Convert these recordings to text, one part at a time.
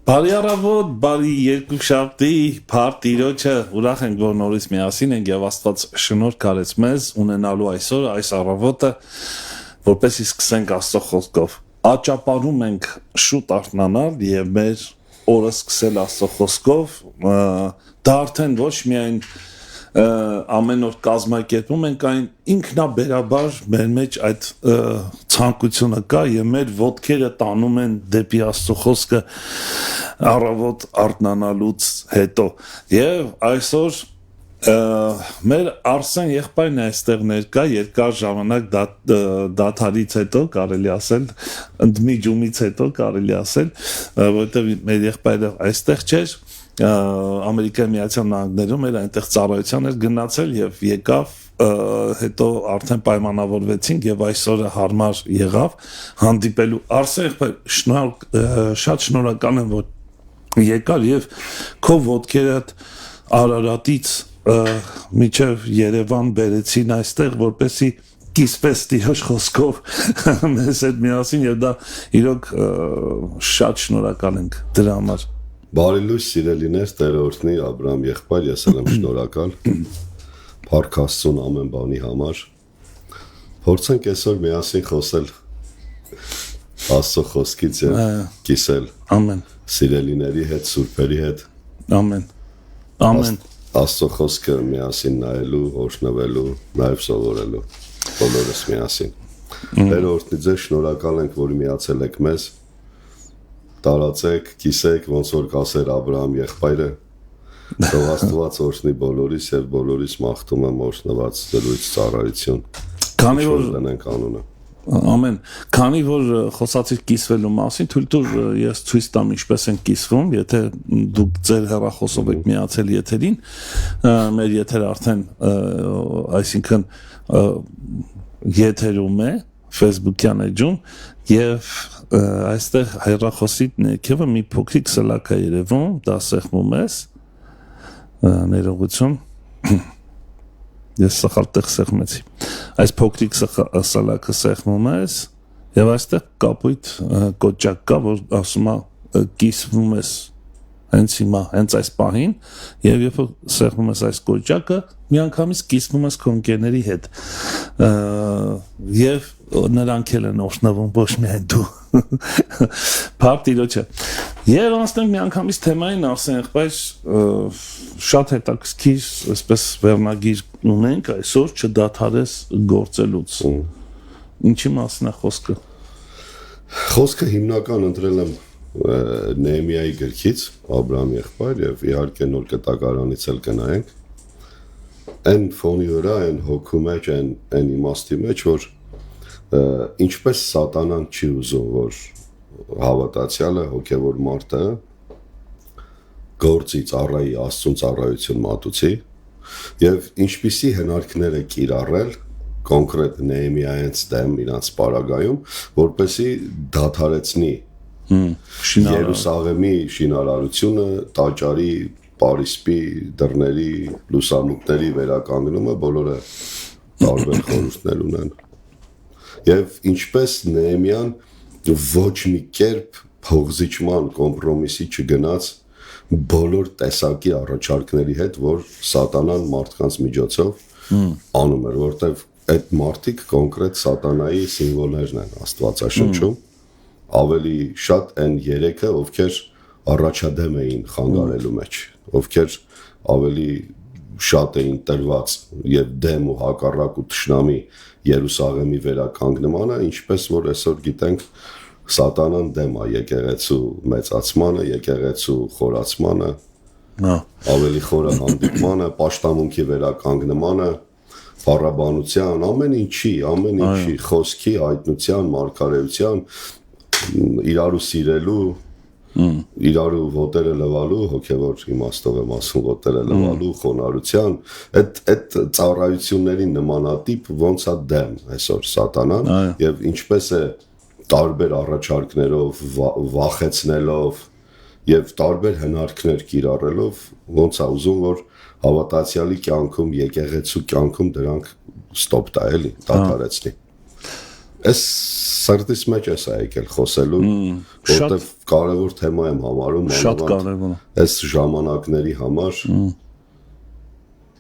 Բարի առավոտ, բարի երկուշաբթի, փառք Տիրոջը, ուրախ ենք, որ նորից միասին ենք եւ Աստված շնորհք արեց մեզ ունենալու այսօր այս առավոտը, որպեսզի սկսենք Աստծո խոսքով։ Աճապարում ենք շուտ արթնանալ եւ մեր օրը սկսել Աստծո խոսքով, դա արդեն ոչ միայն ամեն օր կազմակերպում ենք այն ինքնաբերաբար մեր մեջ այդ ցանկությունը կա եւ մեր ոտքերը տանում են դեպի Աստծո խոսքը առավոտ արթնանալուց հետո եւ այսօր մեր Արսեն եղբայրն է այստեղ ներկա երկար ժամանակ դաթարից հետո կարելի ասել ընդմիջումից հետո կարելի ասել որովհետեւ մեր եղբայրը այստեղ չէր Ամերիկայի Միացյալ Նահանգներում էր այնտեղ ծառայության էր գնացել եւ եկավ հետո արդեն պայմանավորվեցինք եւ այսօրը հարմար եղավ հանդիպելու Արսեն շատ շնորհակալ եմ որ եկար եւ քո ոտքերը Արարատից միջև Երևան բերեցին այստեղ որպեսի կիսպես Տիրոջ խոսքով մեզ հետ միասին եւ դա իրոք շատ շնորհակալ ենք դրա համար Բարի լույս սիրելիներ, Տեր օրհնի Աբրահամ եղբայր, ես եմ շնորհակալ։ Փառք Աստծուն ամեն բանի համար։ Փորձենք այսօր միասին խոսել Աստծո խոսքից եւ կիսել։ Ամեն։ Սիրելիների հետ, սուրբերի հետ։ Ամեն։ Ամեն։ Աստծո խոսքը միասին նայելու, օրհնվելու, նաեւ սովորելու։ Բոլորս միասին։ Տեր օրհնի ձեզ, շնորհակալ ենք, որ միացել եք մեզ։ Տարածեք, կիսեք, ոնց որ կասեր Աբրահամ եղբայրը, թող Աստված օրհնի բոլորիս եւ բոլորիս մաղթում եմ օրհնված դրույթ ծառայություն։ Քանի որ դնենք անունը։ Ամեն։ Քանի որ խոսացիր կիսվելու մասին, թույլ տուր ես ցույց տամ ինչպես են կիսվում, եթե դուք ձեր հեռախոսով եք միացել եթերին, մեր եթերը արդեն այսինքն եթերում է Facebook-յան էջում եւ այստեղ հեռախոսի ներքևը մի փոքրիկ սլակ է երևում, դա սեղմում ես, ներողություն, ես սխալ տեղ սեղմեցի, այս փոքրիկ սլակը սեղմում ես եւ այստեղ կապույտ կոճակ կա, որ ասում է կիսվում ես հենց հիմա, հենց այս պահին եւ երբ սեղմում ես այս կոճակը, միանգամից կիսվում ես քո ընկերների հետ եւ նրանք էլ են օրհնվում ոչ միայն դու Փառք Տիրոջը եւ անցնենք միանգամից թեմային Արսեն եղբայր շատ հետաքրքիր այսպես վերնագիր ունենք այսօր չդադարես գործելուց ինչի մասն է խոսքը Խոսքը հիմնական ընտրել եմ Նեհեմիայի գրքից Աբրահամ եղբայր եւ իհարկե նոր կտակարանից էլ կնայենք այն ֆոնի վրա այն հոգու մեջ այն իմաստի մեջ որ ինչպես սատանան չի ուզում որ հավատացյալը հոգեվոր մարդը գործի ծառայի Աստծուն ծառայություն մատուցի եւ ինչպիսի հնարքներ է կիրառել կոնկրետ Նեհեմիայից դեմ իրանց պարագայում որպեսի դադարեցնի Երուսաղեմի շինարարությունը տաճարի Պարիսպի դռների լուսամուտների վերականգնումը բոլորը տարբեր խորհուրդներ ունեն եւ ինչպես Նեհեմիան ոչ մի կերպ փողզիչման կոմպրոմիսի չգնաց բոլոր տեսակի առաջարկների հետ որ սատանան մարդկանց միջոցով անում էր որտեվ այդ մարդիկ կոնկրետ սատանայի սիմվոլներն են Աստվածաշնչում ավելի շատ այն երեքը ովքեր առաջադեմ էին խանգարելու մեջ ովքեր ավելի շատ էին տրված եւ դեմ ու հակառակ ու թշնամի Երուսաղեմի վերականգնմանը ինչպես որ այսօր գիտենք սատանան դեմ է եկեղեցու մեծացմանը եկեղեցու խորացմանը ավելի խորը հանդիպմանը պաշտամունքի վերականգնմանը փառաբանության ամեն ինչի խոսքի հայտնության մարգարեության իրարու սիրելու իրարու ոտերը լվալու հոգևոր իմաստով եմ ասում ոտերը լվալու խոնարհության այդ ծառայությունների նմանատիպ ոնց է դեմ այսօր սատանան եւ ինչպես է տարբեր առաջարկներով վախեցնելով եւ տարբեր հնարքներ կիրառելով ոնց է ուզում որ հավատացյալի կյանքում եկեղեցու կյանքում դրանք ստոպ տա էլի դադարեցնի Այս սրտիս մեջ էս եկել խոսելու, որտեվ կարևոր թեմա եմ համարում Շատ կարևոր է։ Այս ժամանակների համար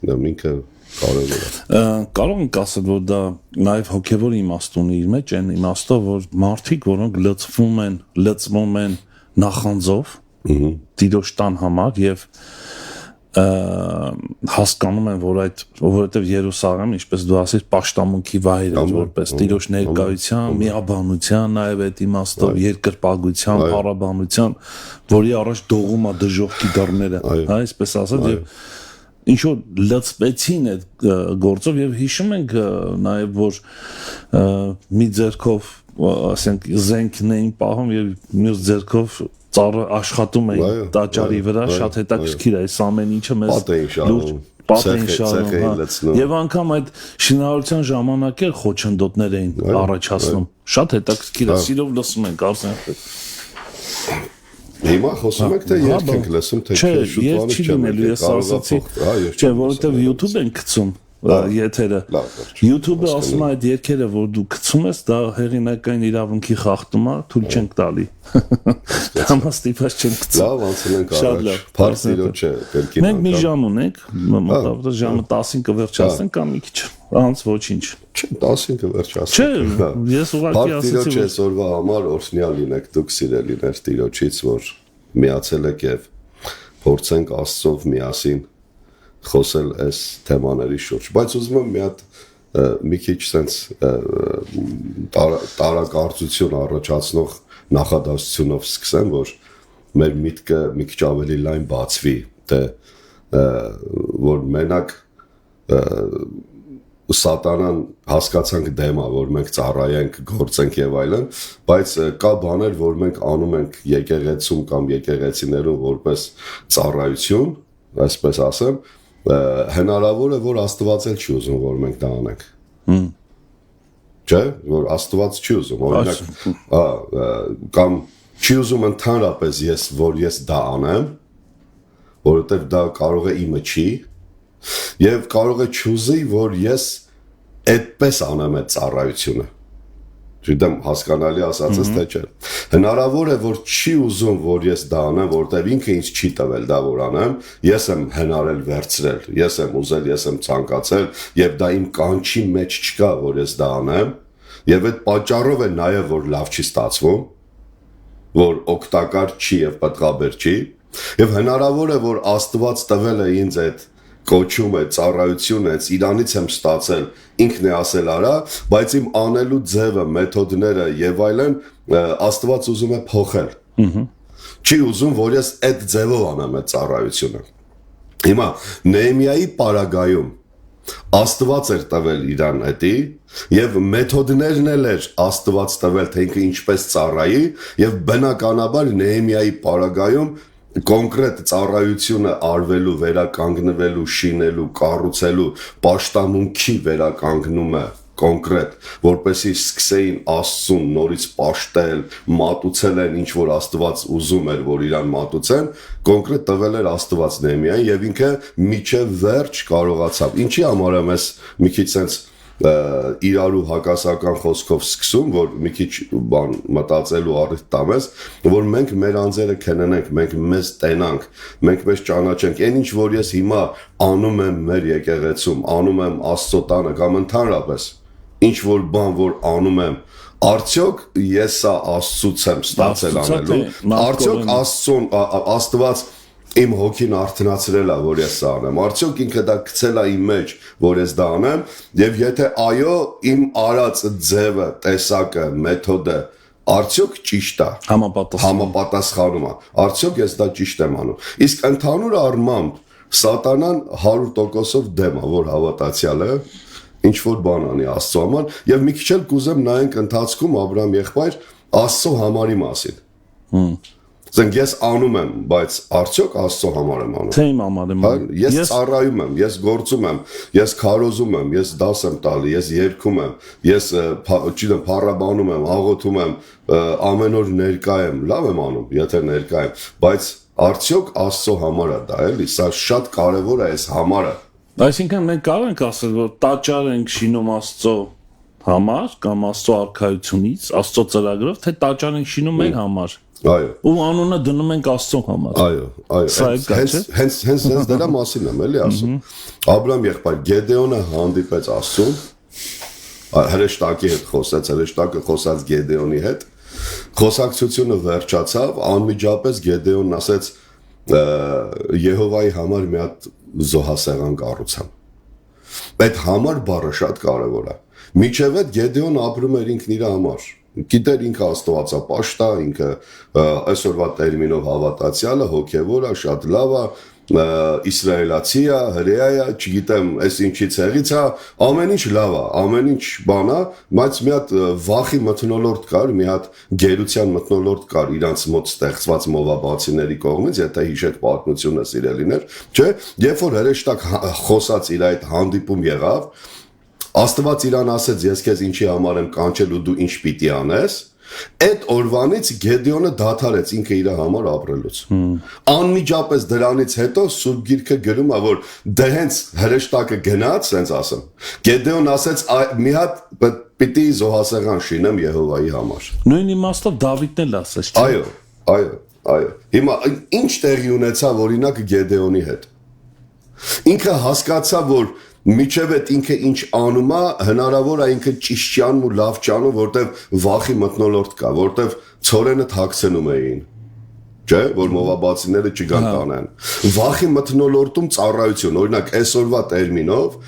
դա ինքը կարևոր է։ Կարող ենք ասել, որ դա նաև հոգևոր իմաստ ունի իր մեջ, այն իմաստով, որ մարդիկ, որոնք լծվում են նախանձով, Տիրոջ տան համար եւ հասկանում են, որ որովհետև Երուսաղեմը, ինչպես դու ասիր, պաշտամունքի վայր է, որպես Տիրոջ ներկայության, միաբանության, նաև այդ իմաստով երկրպագության, փառաբանության, որի առաջ դողում է դժոխքի դռները, այսպես ասած, եւ ինչ որ լծվեցին այդ գործով եւ հիշում ենք նաև, որ մի ձեռքով, ասենք, զենքն էին պահում եւ մյուս ձեռքով ծառը աշխատում է տաճարի վրա, շատ հետաքրքիր է, այս ամեն ինչը մեզ լուրջ պատ էին շարում, եւ անգամ այդ շինարարության ժամանակ էլ խոչընդոտներ էին առաջացնում, շատ հետաքրքիր է, սիրով լսում ենք, Արսեն։ Հիմա խոսում եք, թե երգ ենք լսում, թե շուտվանից չեմ եկել, ես ասացի, չէ, որովհետեւ YouTube են գցում եթերը, YouTube-ը ասում է այդ երգերը, որ դու գցում ես, դա հեղինակային իրավունքի խախտում է, թույլ չենք տալի, համաստիպած չենք գցում։ Լավ, անցնենք առաջ, փառք Տիրոջը, կրկին մենք մի ժամ ունենք, մոտավորապես ժամը 10-ին կվերջացնենք կամ մի քիչ, անց ոչինչ։ Չէ, 10-ին կվերջացնենք։ Չէ, ես ուղղակի ասացի, որ Տիրոջ այսօրվա համար օրհնյալ լինեք դուք սիրելիներ Տիրոջից, որ միացել եք եւ փորձենք Աստծով միասին խոսել այս թեմաների շուրջ, բայց ուզում եմ մի քիչ sense տարակարծություն առաջացնող նախադասությունով սկսեմ, որ մեր միտքը մի քիչ ավելի լայն բացվի, թե որ մենակ սատանան հասկացանք դեմ է, որ մենք ծառայենք, գործենք եւ այլն, բայց կա բաներ, որ մենք անում ենք եկեղեցում կամ եկեղեցիներում որպես ծառայություն, այսպես ասեմ, հնարավոր է, որ Աստված էլ չի ուզում, որ մենք դա անենք։ Չէ, որ Աստված չի ուզում, օրինակ, կամ չի ուզում ընդհանրապես որ ես դա անեմ, որովհետև դա կարող է իմը չի, եւ կարող է չուզի, որ ես այդպես անեմ այդ ծառայությունը։ Չգիտեմ, հասկանալի ասածս թե չէ։ Հնարավոր է, որ չի ուզում, որ ես դա անեմ, որտեղ ինքը ինձ չի տվել դա որ անեմ, ես եմ հնարել վերցրել, ես եմ ուզել, ես եմ ցանկացել, եւ դա իմ կանչի մեջ չկա, որ ես դա անեմ, եւ այդ պատճառով է նաեւ որ լավ չի ստացվում, որ օգտակար չի եւ պատղաբեր չի, եւ հնարավոր է, որ Աստված տվել է ինձ այդ կոչում է, ծառայություն է, իրանից եմ ստացել, ինքն է ասել արա, բայց իմ անելու ձևը, մեթոդները եւ այլն Աստված ուզում է փոխել։ Չի ուզում, որ ես այդ ձևով անեմ այդ ծառայությունը։ Հիմա Նեհեմիայի պարագայում Աստված էր տվել իրան էդի եւ մեթոդներն էլ էր Աստված տվել, թե ինքը ինչպես ծառայի եւ բնականաբար Նեհեմիայի պարագայում կոնկրետ ծառայությունը արվելու, վերականգնվելու, շինելու, կառուցելու, պաշտամունքի վերականգնումը կոնկրետ, որպեսզի սկսեին Աստծուն նորից պաշտել, մատուցել են ինչ որ Աստված ուզում էր, որ իրան մատուցեն, կոնկրետ տվել էր Աստված Նեհեմիային եւ ինքը միջև վերջ կարողացավ։ Ինչի համար եմ ես մի քիչ sense իրարու հակասական խոսքով սկսում, որ մի քիչ բան մտածելու առիթ տամես, որ մենք մեր անձերը քննենք, մենք մեզ տենանք, մենք մեզ ճանաչենք, այն ինչ որ ես հիմա անում եմ մեր եկեղեցում, անում եմ Աստծո տանը կամ ընդհանրապես ինչ որ բան որ անում եմ, արդյոք ես սա Աստծուց եմ ստացել անելու, արդյոք Աստված իմ հոգին արթնացրել է, որ ես դա անեմ, արդյոք ինքը դա գցել է իմ մեջ, որ ես դա անեմ, եւ եթե այո, իմ արած ձևը, տեսակը, մեթոդը արդյոք ճիշտ է, համապատասխանում է, արդյոք ես դա ճիշտ եմ անում։ Իսկ ընդհանուր առմամբ սատանան 100%-ով դեմ է, որ հավատացյալ է, ինչ որ բան անի Աստծո համար, եւ մի քիչ էլ կուզեմ նայենք ընթացքում Աբրահամ եղբայր Աստծո համարի մասին։ Ասենք ես անում եմ, բայց արդյոք Աստծո համար եմ անում։ Թե իմ համար եմ անում։ Ես ծառայում եմ, ես գործում եմ, ես քարոզում եմ, ես դաս եմ տալի, ես երգում եմ, ես չգիտեմ, փառաբանում եմ, աղոթում եմ, ամեն օր ներկա եմ, լավ եմ անում, եթե ներկա եմ, բայց արդյոք Աստծո համար է դա, էլի, սա շատ կարևոր է այս համարը։ Այսինքն մենք կարող ենք ասել, որ տաճար ենք շինում Աստծո համար կամ Աստծո արքայությունից, Աստծո ծրագրով, թե տաճար ենք շինում մեր համար։ Այո։ Ու անունը դնում ենք Աստծո համար։ Այո, հենց դրա մասին եմ էլի ասում։ Աբրահամ եղբայր Գեդեոնը հանդիպեց Աստծուն, հրեշտակի հետ խոսեց, հրեշտակը խոսած Գեդեոնի հետ, խոսակցությունը վերջացավ, անմիջապես Գեդեոնն ասեց Եհովայի համար մի հատ զոհասեղան կառուցեմ։ Այդ համար բառը շատ կարևոր է։ Միջև այդ Գեդեոնը ապրում էր ինքն իր համար։ Գիտեր ինքը աստվածապաշտ է, ինքը այսօրվա տերմինով հավատացյալ է, հոգևոր է, շատ լավ է, իսրայելացի է, հրեա է, չգիտեմ, այս ինչից եղից է, ամեն ինչ լավ է, ամեն ինչ բան է, բայց մի հատ վախի մթնոլորտ կար, մի հատ գերության մթնոլորտ կար իրանց մոտ ստեղծված մովաբացիների կողմից, եթե հիշեք պատմությունը սիրելիներ, չէ, երբ որ հրեշտակ խոսած իր այդ հանդիպում եղավ, Աստված իրան ասեց, ես քեզ ինչի համար եմ կանչել ու դու ինչ պիտի անես, այդ օրվանից Գեդեոնը դադարեց ինքը իր համար ապրելուց։ Անմիջապես դրանից հետո Սուրբ Գիրքը գրում է, որ դե հենց հրեշտակը գնաց, ասենց ասեմ։ Գեդեոն ասեց, մի հատ պիտի զոհասեղան շինեմ Եհովայի համար։ Նույն իմաստով Դավիթն էլ ասեց, չէ՞։ Այո։ Հիմա ինչ տեղի ունեցավ օրինակ Գեդեոնի հետ։ Ինքը հասկացավ, որ միջև այդ ինքը ինչ անում է, հնարավոր է ինքը ճիշտ չանում ու լավ չանում, որտեվ վախի մթնոլորտ կա, որտեվ ցորենը թաքցնում էին, չէ, որ մովաբացիները չգան տանեն։ Վախի մթնոլորտում ծառայություն, օրինակ այսօրվա տերմինով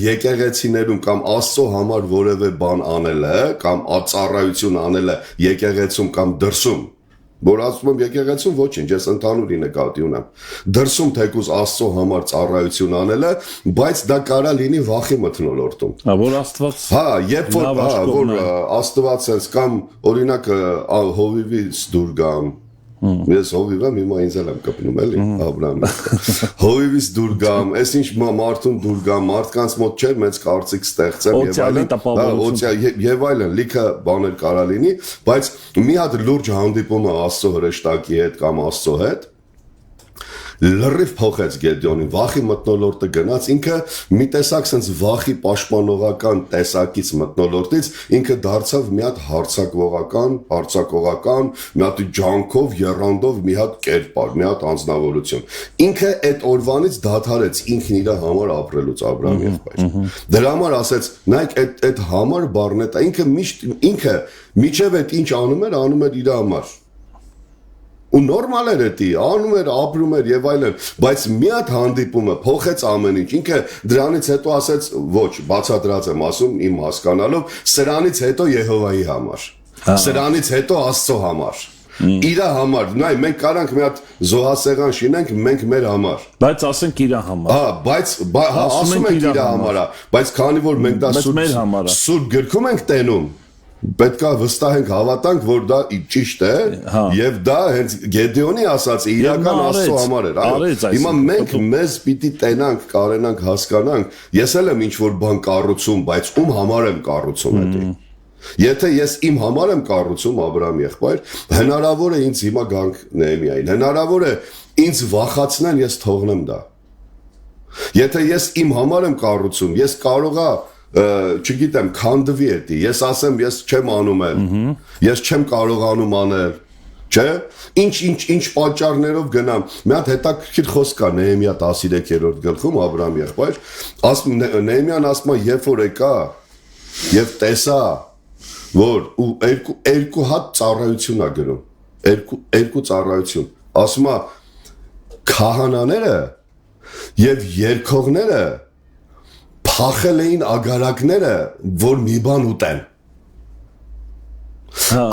եկեղեցիներում կամ Աստծո համար որևէ բան անելը կամ ծառայություն անելը եկեղեցում կամ դրսում որ ասում եմ եկեղեցում ոչինչ, ես ընդհանուր նկատի ունեմ։ Դրսում թեկուզ Աստծո համար ծառայություն անելը, բայց դա կարա լինի վախի մթնոլորտում։ Որ Աստված երբ որ Աստված sense կամ օրինակ հովիվից դուր գամ, ես հովիվ եմ, հիմա ինձ էլ եմ կպնում էլի, Աբրահամը։ Հովիվից դուր գամ, այս ինչ մարդուն դուր գամ, մարդկանց մոտ չէ, մեծ կարծիք ստեղծեմ եւ այլն, լիքը բաներ կարա լինի, բայց մի հատ լուրջ հանդիպումը Աստծո հրեշտակի հետ կամ Աստծո հետ լրիվ փոխեց Գեդեոնին, վախի մթնոլորտը գնաց, ինքը մի տեսակ sense վախի պաշտպանողական տեսակից մթնոլորտից ինքը դարձավ մի հատ հարցակողական, մի հատ ջանքով, եռանդով մի հատ կերպար, մի հատ անձնավորություն։ Ինքը այդ օրվանից դադարեց ինքն իր համար ապրելուց Աբրահամ եղբայր։ Դրա համար ասեց, նայեք այդ համար բառն է, ինքը միջև այդ ինչ անում էր իր համար։ Ու նորմալ էր էտի, անում էր, ապրում էր եւ այլն, բայց մի հատ հանդիպումը փոխեց ամեն ինչ։ Ինքը դրանից հետո ասեց, ոչ, բացատրած եմ ասում իմ հասկանալով, սրանից հետո Եհովայի համար։ Սրանից հետո Աստծո համար։ Իր համար, նայ, մենք կարանք մի հատ զոհասեղան շինենք մենք մեր համար։ Բայց ասենք իր համար։ Բայց ասում ենք իր համար, բայց քանի որ մենք դա սուրբ գրքում ենք տենում, պետք է վստահենք, հավատանք, որ դա ճիշտ է, եւ դա հենց Գեդեոնի ասած իրական Աստծո համար էր։ Հիմա մենք մեզ պիտի տենանք, կարենանք, հասկանանք, ես էլ եմ ինչ-որ բան կառուցում, բայց ում համար եմ կառուցում դա։ Եթե ես իմ համար եմ կառուցում Աբրահամ եղբայր, հնարավոր է ինձ հիմա գանք Նեհեմիային, հնարավոր է ինձ վախացնեն, ես թողնեմ դա։ Եթե ես իմ համար եմ կառուցում, ես կարողա չգիտեմ, քանդվի էտի, ես ասեմ, ես չեմ անում էլ, ես չեմ կարողանում անել, չէ, ինչ պատճառներով գնամ, մի հատ հետաքրքիր խոսք կա Նեհեմիա 13-րդ գլխում, Աբրահամ եղբայր, Նեհեմիան ասում է, երբ որ եկա եւ տեսա, որ ու երկու հատ ծառայություն է գրում, երկու ծառայություն, ասում է, քահանաները եւ երգողները փախել էին ագարակները, որ մի բան ուտեն։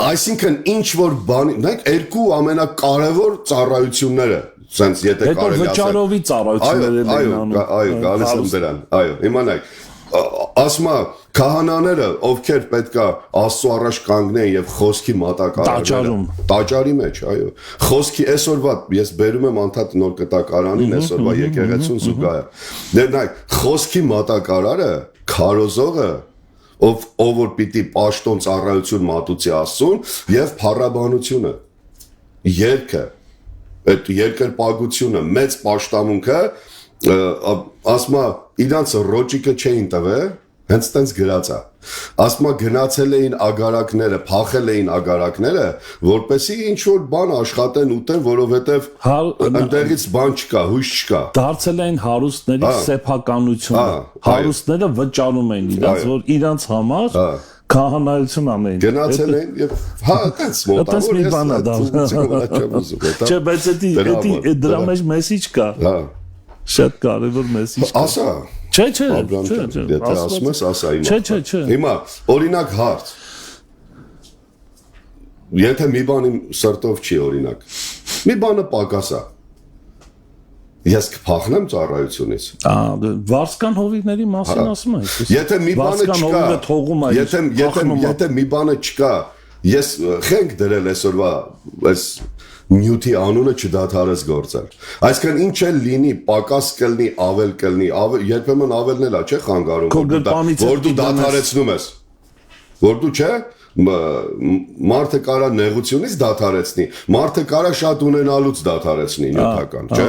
Այսինքն ինչ որ բան, նայեք երկու ամենակարևոր ծառայությունները, sense եթե կարելի ասել։ Հետո վճարովի ծառայությունները են անում։ Այո, գալիս եմ դրան։ Այո, հիմա նայեք, ասում է քահանաները, ովքեր պետքա Աստծո առաջ կանգնեն եւ խոսքի մատակարարեն։ Տաճարի մեջ, այո։ Խոսքի այսօրվա ես բերում եմ անդադ նոր կտակարանին, այսօրվա եկեղեցուն զուգահեռ։ Դե նայեք, խոսքի մատակարարը, քարոզողը, ով որ պիտի պաշտոն ծառայություն մատուցի Աստծուն եւ փառաբանությունը, երգը, այդ երկրպագությունը, մեծ պաշտամունքը, ասում է իրանց ռոճիկը չէին տվել, հենց տենց գրած է։ ասма գնացել էին ագարակները, փախել էին ագարակները, որպեսի ինչ որ բան աշխատեն ուտեն, որովհետև այնտեղից բան չկա, հույս չկա։ Դարձել էին հարուստների սեփականությունը։ Հարուստները վճարում էին իրաց, որ իրանց համար քահանայություն անեին։ Գնացել էին եւ այդպես մոտավոր ես չէ, բայց դրա մեջ մեսիջ կա։ Շատ կարևոր մեսիջ կա։ Ասա։ Չէ։ Եթե ասում ես, ասա իմ։ Չէ։ Հիմա օրինակ հարց։ Եթե մի բան իմ սրտով չի օրինակ։ Մի բանը պակաս է։ Ես կփախնեմ ծառայությունից։ Վարսկան հովիվների մասին ասում ես։ Եթե մի բանը չկա, եթե մի բանը չկա, ես խենք դրել այսօրվա այս նյութի անունը չդադարես գործել։ Այսինքն ինչ էլ լինի, պակաս կլինի, ավել կլինի, երբեմն ավելն էլ է, չէ՞ խանգարում, որ դու դադարեցնում ես։ Որ դու չէ, մարդը կարա նեղությունից դադարեցնի, մարդը կարա շատ ունենալուց դադարեցնի նյութական, չէ՞։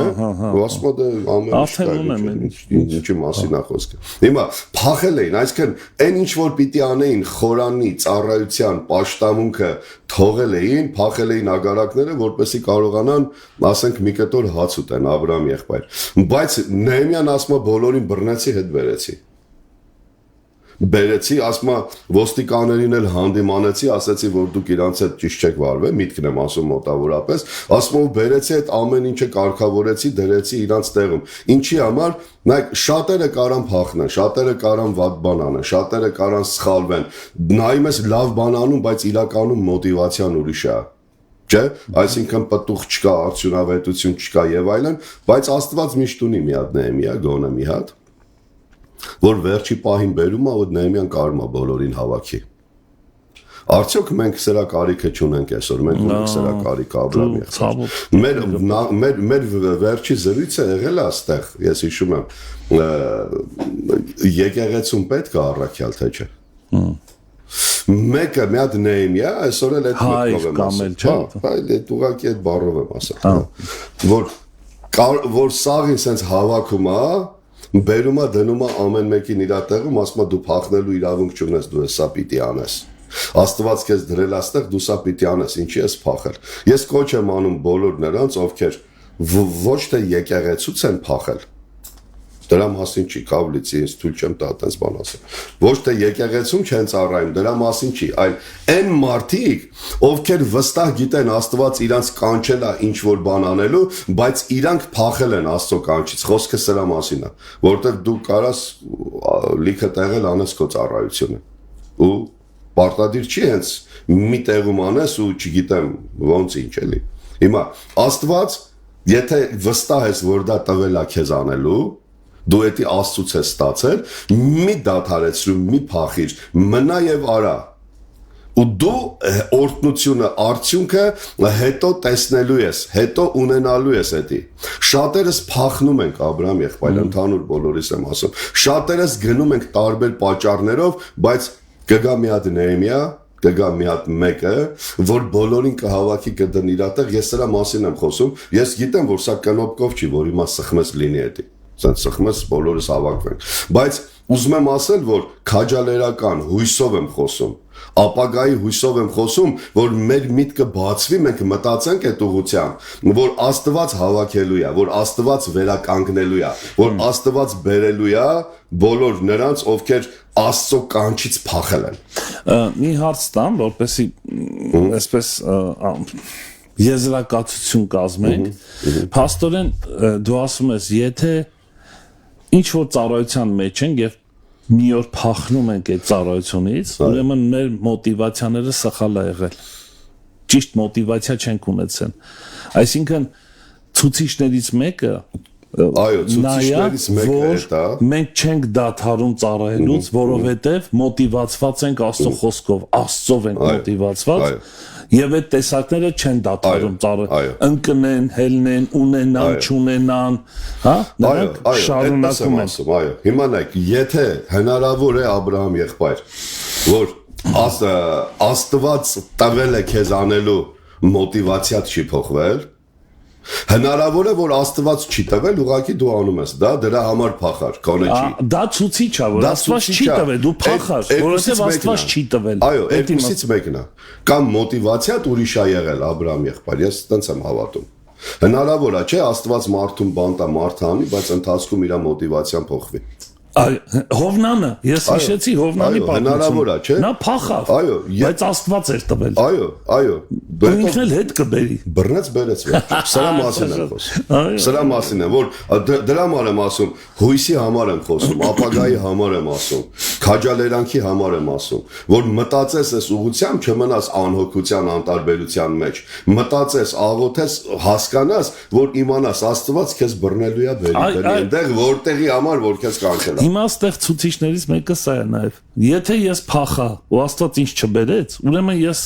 Ասում դե ամեն ինչի մասին է խոսքը։ Հիմա փախել էին, այսինքն այն ինչ որ պիտի անեին խորանի, ծառայության, պաշտամունքը թողել էին, փախել էին ագարակները, որպեսզի կարողանան, ասենք մի կտոր հաց ուտեն Աբրահամ եղբայր։ Բայց Նեհեմիան ասում է բոլորին բռնեցի հետ բերեցի։ Բերեցի, ասма ոստիկաներին էլ հանդիմանեցի, ասեցի, որ դուք իրանց հետ ճիշտ չեք վարվել, միտքն եմ ասում մոտավորապես, ասում ու բերեցի այդ ամեն ինչը կարգավորեցի, դրեցի իրանց տեղում։ Ինչի համար, նայեք, շատերը կարան փախնեն, շատերը կարան վատ բան անեն, շատերը կարան սխալվեն։ Նայում ես լավ բան անում, բայց իրականում մոտիվացիան ուրիշ է։ Չէ, այսինքն պտուղ չկա, արդյունավետություն չկա եւ այլն, բայց Աստված միշտ ունի մի հատ Նեհեմիա, գոնե մի հատ որ վերջի պահին բերում է, որ Նեհեմիան կարում է բոլորին հավաքի։ Արդյոք մենք սրա կարիքը չունենք այսօր, մենք ունենք սրա կարիքը Աբրահամի։ Մեր վերջի զրույցը եղել է այստեղ, ես հիշում եմ, եկեղեցում պետք է առաքյալ, թե չէ։ Մեկը մի հատ Նեհեմիա, այսօր էլ այդ մեկով եմ ասել։ Այդ ուղղակի այդ բառով եմ ասել։ Որ սաղին սենց հավաքում է, բերում է դնում է ամեն մեկին իր տեղում, ասում է դու փախնելու իրավունք չունես, դու սա պիտի անես։ Աստված քեզ դրել աստեղ, դու սա պիտի անես, ինչի ես փախել։ Ես կոչ եմ անում բոլոր նրանց, ովքեր ոչ թե եկեղեցուց են փախել։ Դրա մասին չի կավլիցի, ինձ թույլ չեմ տա այդպես բան ասել։ Ոչ թե եկեղեցում չեն ծառայում, դրա մասին չի, այլ այն մարդիկ, ովքեր վստահ գիտեն Աստված իրանց կանչել է ինչ որ բան անելու, բայց իրանք փախել են Աստծո կանչից։ Խոսքը սրա մասին է, որովհետև դու կարաս լիքը տեղել անես քո ծառայությունը։ Ու պարտադիր չի հենց մի տեղում անես ու չգիտեմ ոնց ինչ էլի։ Հիմա Աստված, եթե վստահ ես, որ դա տվել է քեզ անելու, դու էդի Աստծուց ես ստացել, մի դադարեցրու, մի փախիր, մնա եւ արա։ Ու դու օրհնությունը, արդյունքը հետո տեսնելու ես, հետո ունենալու ես էդի։ Շատերս փախնում ենք Աբրահամ եղբայր, ընդհանուր բոլորիս եմ ասում։ Շատերս գնում ենք տարբեր պատճառներով, բայց կգա մի հատ Նեհեմիա, կգա մի հատ մեկը, որ բոլորին կհավաքի կդնի իր տեղ, ես սրա մասին եմ խոսում, ես գիտեմ, որ սա կնոպկով չի, որ հիմա սխմես լինի էդի։ Սենց սխմես բոլորս հավաքվենք, բայց ուզում եմ ասել, որ քաջալերական հույսով եմ խոսում, ապագայի հույսով եմ խոսում, որ մեր միտքը բացվի, մենք մտածենք այդ ուղղությամբ, որ Աստված հավաքելու է, որ Աստված վերականգնելու է, որ Աստված բերելու է բոլոր նրանց, ովքեր Աստծո կանչից փախել են։ Մի հարց տամ, որպեսզի այսպես եզրակացություն կազմենք, փաստորեն դու ասում ես, եթե ինչ որ ծառայության մեջ ենք եւ մի օր փախնում ենք այդ ծառայությունից, ուրեմն մեր մոտիվացիաները սխալ է եղել։ Ճիշտ մոտիվացիա չենք ունեցել։ Այսինքն ցուցիչներից մեկը այո, ցուցիչներից մեկը է դա։ Մենք չենք դադարում ծառայելուց, որովհետեւ մոտիվացված ենք Աստծո խոսքով, Աստծով ենք մոտիվացված։ Եվ այդ տեսակները չեն դադարում ծառայել, ընկնեն, հելնեն, ունենան, չունենան, հա? Նրանք շարունակում են։ Այո, հիմա նայեք, եթե հնարավոր է Աբրահամ եղբայր, որ Աստված տվել է քեզ անելու մոտիվացիա չի փոխվել, Հնարավոր է որ Աստված չի տվել, ուղղակի դու անում ես, դրա համար փախար, քոնե չի։ Դա ցուցիչ է, որ Աստված չի տվել, դու փախար, որովհետև Աստված չի տվել։ Այո, երկուսից մեկն է։ Կամ մոտիվացիա ուրիշ է եղել Աբրահամ եղբայր, ես այդպես եմ հավատում։ Հնարավոր է, չէ, Աստված մարդուն բանտա մարդ անի, բայց ընթացքում իր մոտիվացիան փոխվի։ Հովնանը, ես հիշեցի Հովնանի հնարավոր է, չէ։ Նա փախավ, բայց Աստված էր տվել։ Այո, ինքն էլ հետ կբերի։ Բռնեց բերեց վերջ։ Սրա մասին եմ խոսում։ Սրա մասին է, որ դրա համար եմ ասում, հույսի համար եմ խոսում, ապագայի համար եմ ասում, քաջալերանքի համար եմ ասում, որ մտածես այս ուղղությամբ չմնաս անհոգության, անտարբերության մեջ։ Մտածես, աղոթես, հասկանաս, որ իմանաս Աստված քեզ բռնելու է բերի այնտեղ, որտեղի համար որ քեզ կանչել է։ Հիմա այստեղ ցուցիչներից մեկը սա է նաև։ Եթե ես փախա ու Աստված ինձ չբերեց, ուրեմն ես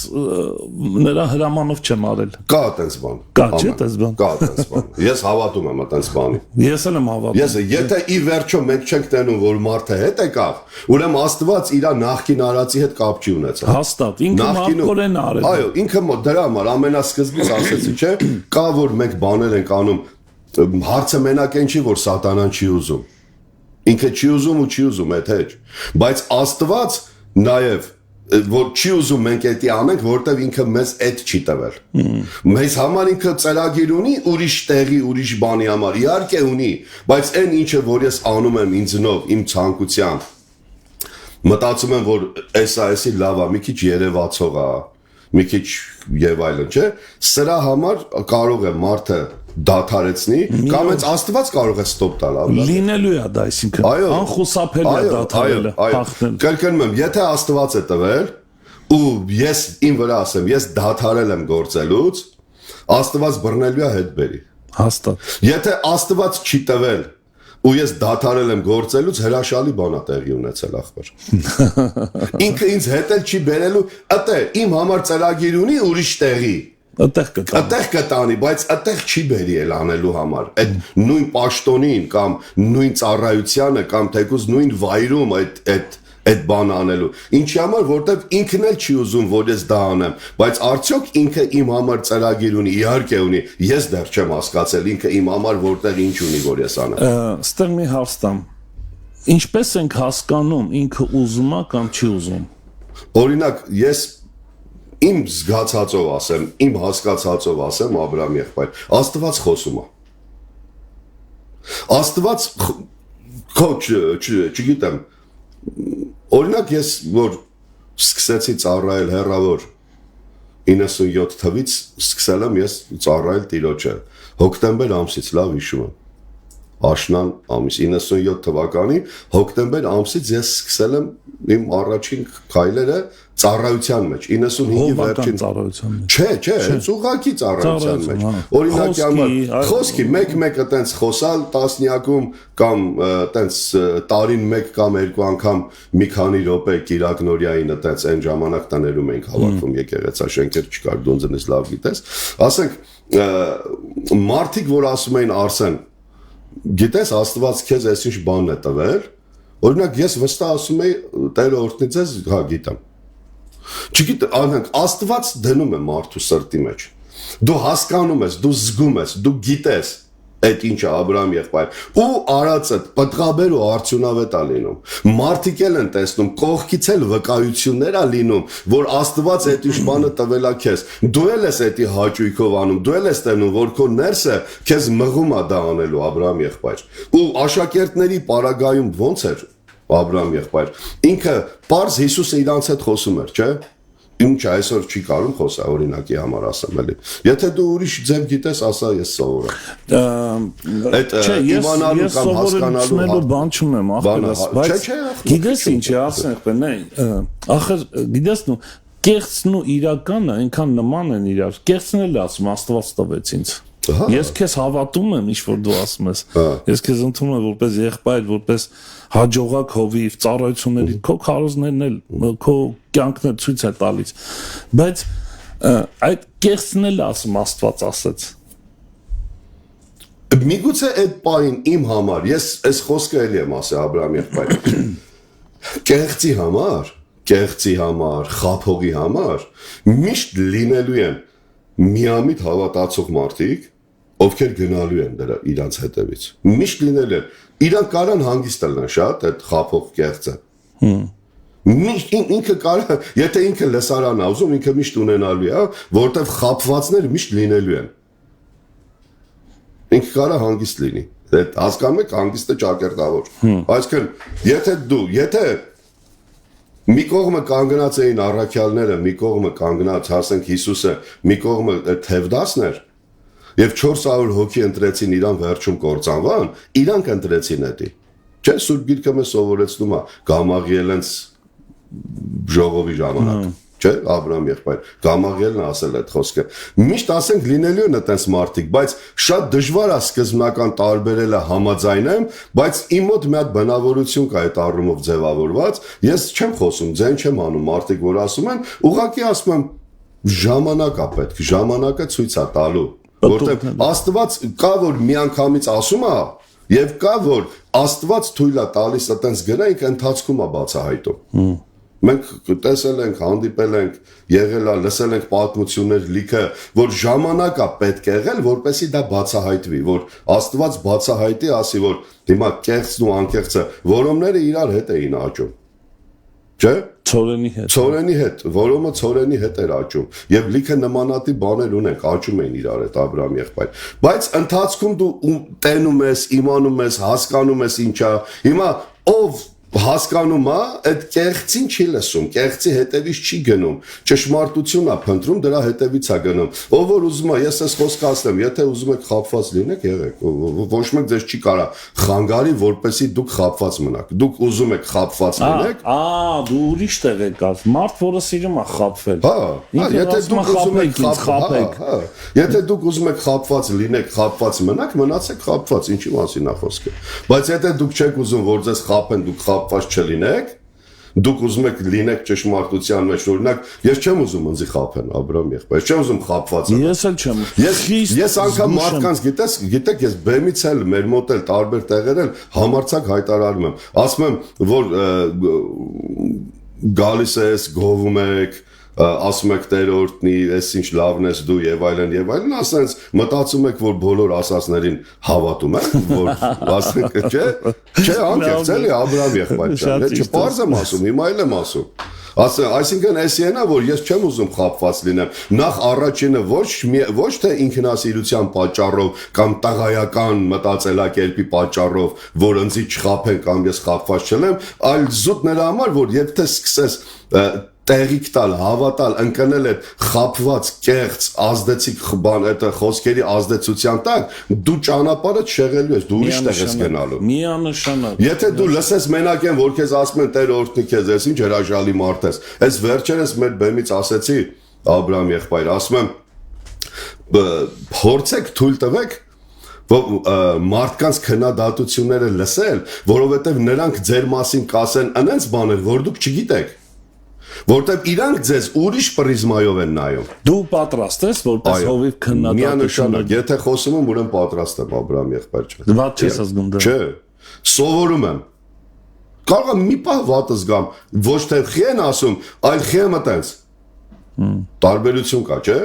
նրա հրամանով չեմ արել։ Կա այդպես բան։ Կա, չէ՞ այդպես բան։ Կա այդպես բան։ Ես հավատում եմ այդպես բանի։ Ես էլ եմ հավատում։ Եթե ի վերջո մենք չենք տենում, որ մարդը հետ եկավ, ուրեմն Աստված իր նախկին արածի հետ կապ չի ունեցել։ Հաստատ, ինքը մարդկորեն արել։ Այո, ինքը դրա համար ամենասկզբից ասեցի, չէ՞, կա որ մենք բաներ ենք անում, հարցը մենակ այն չի, որ սատանան չի ուզում։ Ինքը չի ուզում ու չի ուզում այդ հետ, բայց Աստված նաև որ չի ուզում մենք էդի անենք, որտեվ ինքը մեզ այդ չի տվել։ Մեզ համար ինքը ծրագիր ունի ուրիշ տեղի, ուրիշ բանի համար, իհարկե ունի, բայց այն ինչը որ ես անում եմ ինձնով, իմ ցանկությամբ, մտածում եմ որ էսի լավ է, մի քիչ երևացող է, մի քիչ եւ այլն, չէ՞։ Սրա համար կարող է մարդը դադարեցնի, կամ հենց Աստված կարող է ստոպ տալ, լինելու է դա, այսինքն անխուսափելի է դադարելը, փախնել։ Կրկնում եմ, եթե Աստված է տվել, ու ես իմ վրա ասեմ, ես դադարել եմ գործելուց, Աստված բռնելու է հետ բերի։ Հաստատ։ Եթե Աստված չի տվել, ու ես դադարել եմ գործելուց, հրաշալի բան է տեղի ունեցել ախպեր։ Ինքը ինձ հետ էլ չի բերելու, իմ համար ծրագիր ունի ուրիշ տեղի։ Այդտեղ կտանի, բայց այդտեղ չի բերի էլ անելու համար։ Այդ նույն պաշտոնին կամ նույն ծառայությանը կամ թեկուզ նույն վայրում այդ բանը անելու։ Ինչի համար, որտեվ ինքն էլ չի ուզում, որ ես դա անեմ, բայց արդյոք ինքը իմ համար ծրագիր ունի, իհարկե ունի։ Ես դեռ չեմ հասկացել ինքը իմ համար որտեղ ինչ ունի, որ ես անեմ։ Ստեղ մի հարց տամ։ Ինչպես ենք հասկանում ինքը ուզում է կամ չի ուզում։ Օրինակ, ես իմ զգացածով ասեմ, իմ հասկացածով ասեմ, Աբրահամ եղբայր, Աստված խոսում է։ Աստված չգիտեմ, օրինակ ես որ սկսեցի ծառայել հեռավոր 97 թվից սկսել եմ ես ծառայել Տիրոջը, հոկտեմբեր ամսից, լավ հիշում եմ, աշնան ամիս 97 թվականի հոկտեմբեր ամսից ես սկսել եմ իմ առաջին քայլերը ծառայության մեջ 95-ի վերջին ծառայության մեջ չէ, ուղղակի ծառայության մեջ օրինակի համար խոսքի մեկ-մեկը տենց խոսալ տասնյակում կամ տենց տարին մեկ կամ երկու անգամ մի քանի րոպե Կիրակնորյային տենց այն ժամանակ տներում ենք հավաքվում եկեղեցաշենքեր չկար դոնձնից լավ գիտես ասենք մարդիկ որ ասում էին Արսեն գիտես Աստված քեզ այսինչ բանն է տվել օրինակ ես վստահ ասում եի Տերը օրհնի ձեզ հա գիտեմ չգիտեմ անենք Աստված դնում է մարդու սրտի մեջ դու հասկանում ես դու զգում ես դու գիտես այդ ինչը Աբրահամ եղբայր ու արածդ պատղաբեր ու արդյունավետ է լինում մարդիկ էլ են տեսնում կողքից էլ վկայություններ է լինում որ Աստված այդ ինչ բանը տվել է քեզ դու էլ ես էդի հաճույքով անում դու էլ ես տենում որ քո ներսը քեզ մղում է դա անելու Աբրահամ եղբայր ու աշակերտների պարագայում ոնց էր Աբրահամ եղբայր ինքը պարզ Հիսուսը իրանց հետ խոսում էր չէ Ինչ այսօր չի կարող խոսա օրինակի համար ասեմ էլի։ Եթե դու ուրիշ ձև գիտես, ասա ես սովորեմ։ Այդ իմանալու կամ հասկանալու բան չունեմ, ախպերս, բայց գիտես ինչ է ասեմ, ախր գիտես նու կեղծն ու իրականը այնքան նման են իրար։ Կեղծն էլ ասում Աստված տվեց ինձ։ Ես քեզ հավատում եմ, ինչ որ դու ասում ես։ Ես քեզ ընդունում եմ որպես եղբայր, որպես հաջողակ հովիվ, ծառայությունների քո քարոզներն էլ, քո կյանքն էլ ցույց է տալիս։ Բայց այդ կեղծն էլ ասում Աստված ասեց։ Միգուցե այդ պահին իմ համար, ես այս խոսքը էլի եմ ասել Աբրահամ եղբայր։ Կեղծի համար, խափողի համար միշտ լինելու են միամիտ հավատացող մարդիկ ովքեր գնալու են դրա իրանց հետևից։ Միշտ լինել են։ Իրանք կարան հանգիստ լինեն շատ այդ խափող կեղծը։ Միշտ ինքը կարա, եթե ինքը լսարան ա ուզում, ինքը միշտ ունենալու է, որտեվ խափվածներ միշտ լինելու են։ Ինքը կարա հանգիստ լինի։ Այդ հասկանում եք, հանգիստը ճակերտավոր։ Այսինքն, եթե մի կողմը կանգնած էին առաքյալները, մի կողմը կանգնած, ասենք Հիսուսը, մի կողմը Թևդասն էր, եւ 400 հոգի ընտրեցին իրան վերջում կործանվան, իրանք ընտրեցին դա։ Չէ, Սուրբ Գիրքը մեզ սովորեցնում է Գամաղիելենց ժողովի ժամանակ, չէ, Աբրահամ եղբայր, Գամաղիելն ասել այդ խոսքը։ Միշտ ասենք լինելու են այդպես մարդիկ, բայց շատ դժվար է սկզբնական տարբերելը համաձայնեմ, բայց իմ մոտ մի հատ բնավորություն կա այդ առումով ձևավորված, ես չեմ խոսում, ձեն չեմ անում մարդիկ, որ ասում են, ուղղակի ասում եմ ժամանակ է պետք, ժամանակը ցույց է տալու, որտեղ Աստված կա որ միանգամից ասում է եւ կա որ Աստված թույլ է տալիս այտենց գնայինք ընթացքում է բացահայտում։ Մենք տեսել ենք, հանդիպել ենք, եղել է, լսել ենք պատմություններ լիքը, որ ժամանակ է պետք եղել, որպեսզի դա բացահայտվի, որ Աստված բացահայտի, ասի, որ հիմա կեղծն ու անկեղծը որոմները իրար հետ էին աճում։ Չէ՞։ Ցորենի հետ, որոմը ցորենի հետ էր աճում, եւ լիքը նմանատիպ բաներ ունենք, աճում էին իրար հետ Աբրահամ եղբայր։ Բայց ընթացքում դու տենում ես, իմանում ես, հասկանում ես ինչա։ Հիմա ով հասկանում է, այդ կեղծին չի լսում, կեղծի հետևից չի գնում, ճշմարտությունն է փնտրում, դրա հետևից է գնում։ Ով որ ուզում է, ես այս խոսքը ասեմ, եթե ուզում եք խաբված լինեք, եղեք, ոչ մեկ ձեզ չի կարա խանգարի, որպեսզի դուք խաբված մնաք։ Դուք ուզում եք խաբված լինեք։ Դու ուրիշ տեղ եք գալ։ Մարդ, որը սիրում է խաբվել։ Եթե դուք ուզում եք խաբեք, եթե դուք ուզում եք խաբված լինեք, խաբված մնաք, մնացեք խաբված, ինչի մասին է խոսքը։ Բայց եթե դուք չեք ուզում, որ ձեզ խաբեն, դուք խաբված չլինեք, դուք ուզում եք լինեք ճշմարտության մեջ, օրինակ, ես չեմ ուզում ինձ խաբեն, Աբրահամ եղբայր, չեմ ուզում խաբված լինել։ Ես էլ չեմ։ Ես անգամ մարդկանց գիտեք, ես բեմից էլ մեր մոտ էլ տարբեր տեղեր էլ համարձակ հայտարարում եմ, ասում եմ, որ գալիս ես, գովում եք, ասում եք Տեր օրհնի, ես ինչ լավն ես դու եւ այլն, ասենց մտածում եք, որ բոլոր ասածներին հավատում եք, որ ասենք չէ, անկեղծ էլի Աբրահամ եղբայր ջան, չպարզ եմ ասում, հիմա էլ եմ ասում։ Այսինքն էսին է, որ ես չեմ ուզում խաբված լինեմ, նախ առաջինը ոչ թե ինքնասիրության պատճառով կամ տղայական մտածելակերպի պատճառով, որ ինձ չխաբեն կամ ես խաբված չլեմ, այլ զուտ նրա համար, որ եթե սկսես տեղիք տալ, հավատալ, ընկնել այդ խաբված, կեղծ, ազդեցիկ բան, այդ խոսքերի ազդեցության տակ, դու ճանապարհը չեղելու ես, դու ուրիշ տեղ ես գնալու։ Միանշանակ։ Եթե դու լսես մենակ են, որ քեզ ասում են Տեր օրհնի քեզ, ես ինչ հրաժարելի մարդ ես։ Այս վերջերս մեր բեմից ասեցի Աբրահամ եղբայր, ասում եմ փորձեք թույլ տվեք մարդկանց քննադատությունները լսել, որովհետև նրանք ձեր մասին կասեն այնպես բաներ, որ դուք չգիտեք։ Որտեւ իրանք ձեզ ուրիշ պրիզմայով են նայում։ Դու պատրաստ ես որպես հովիվ քննադատություն։ Միանշանակ, եթե խոսում եմ, ուրեմն պատրաստ եմ, Աբրահամ եղբայր ջան։ Վատ չես զգում դրա։ Չէ։ Սովորում եմ։ Կարող եմ մի պահ վատ զգամ, ոչ թե խի են ասում, այլ խի եմ այտենց։ Տարբերություն կա, չէ՞։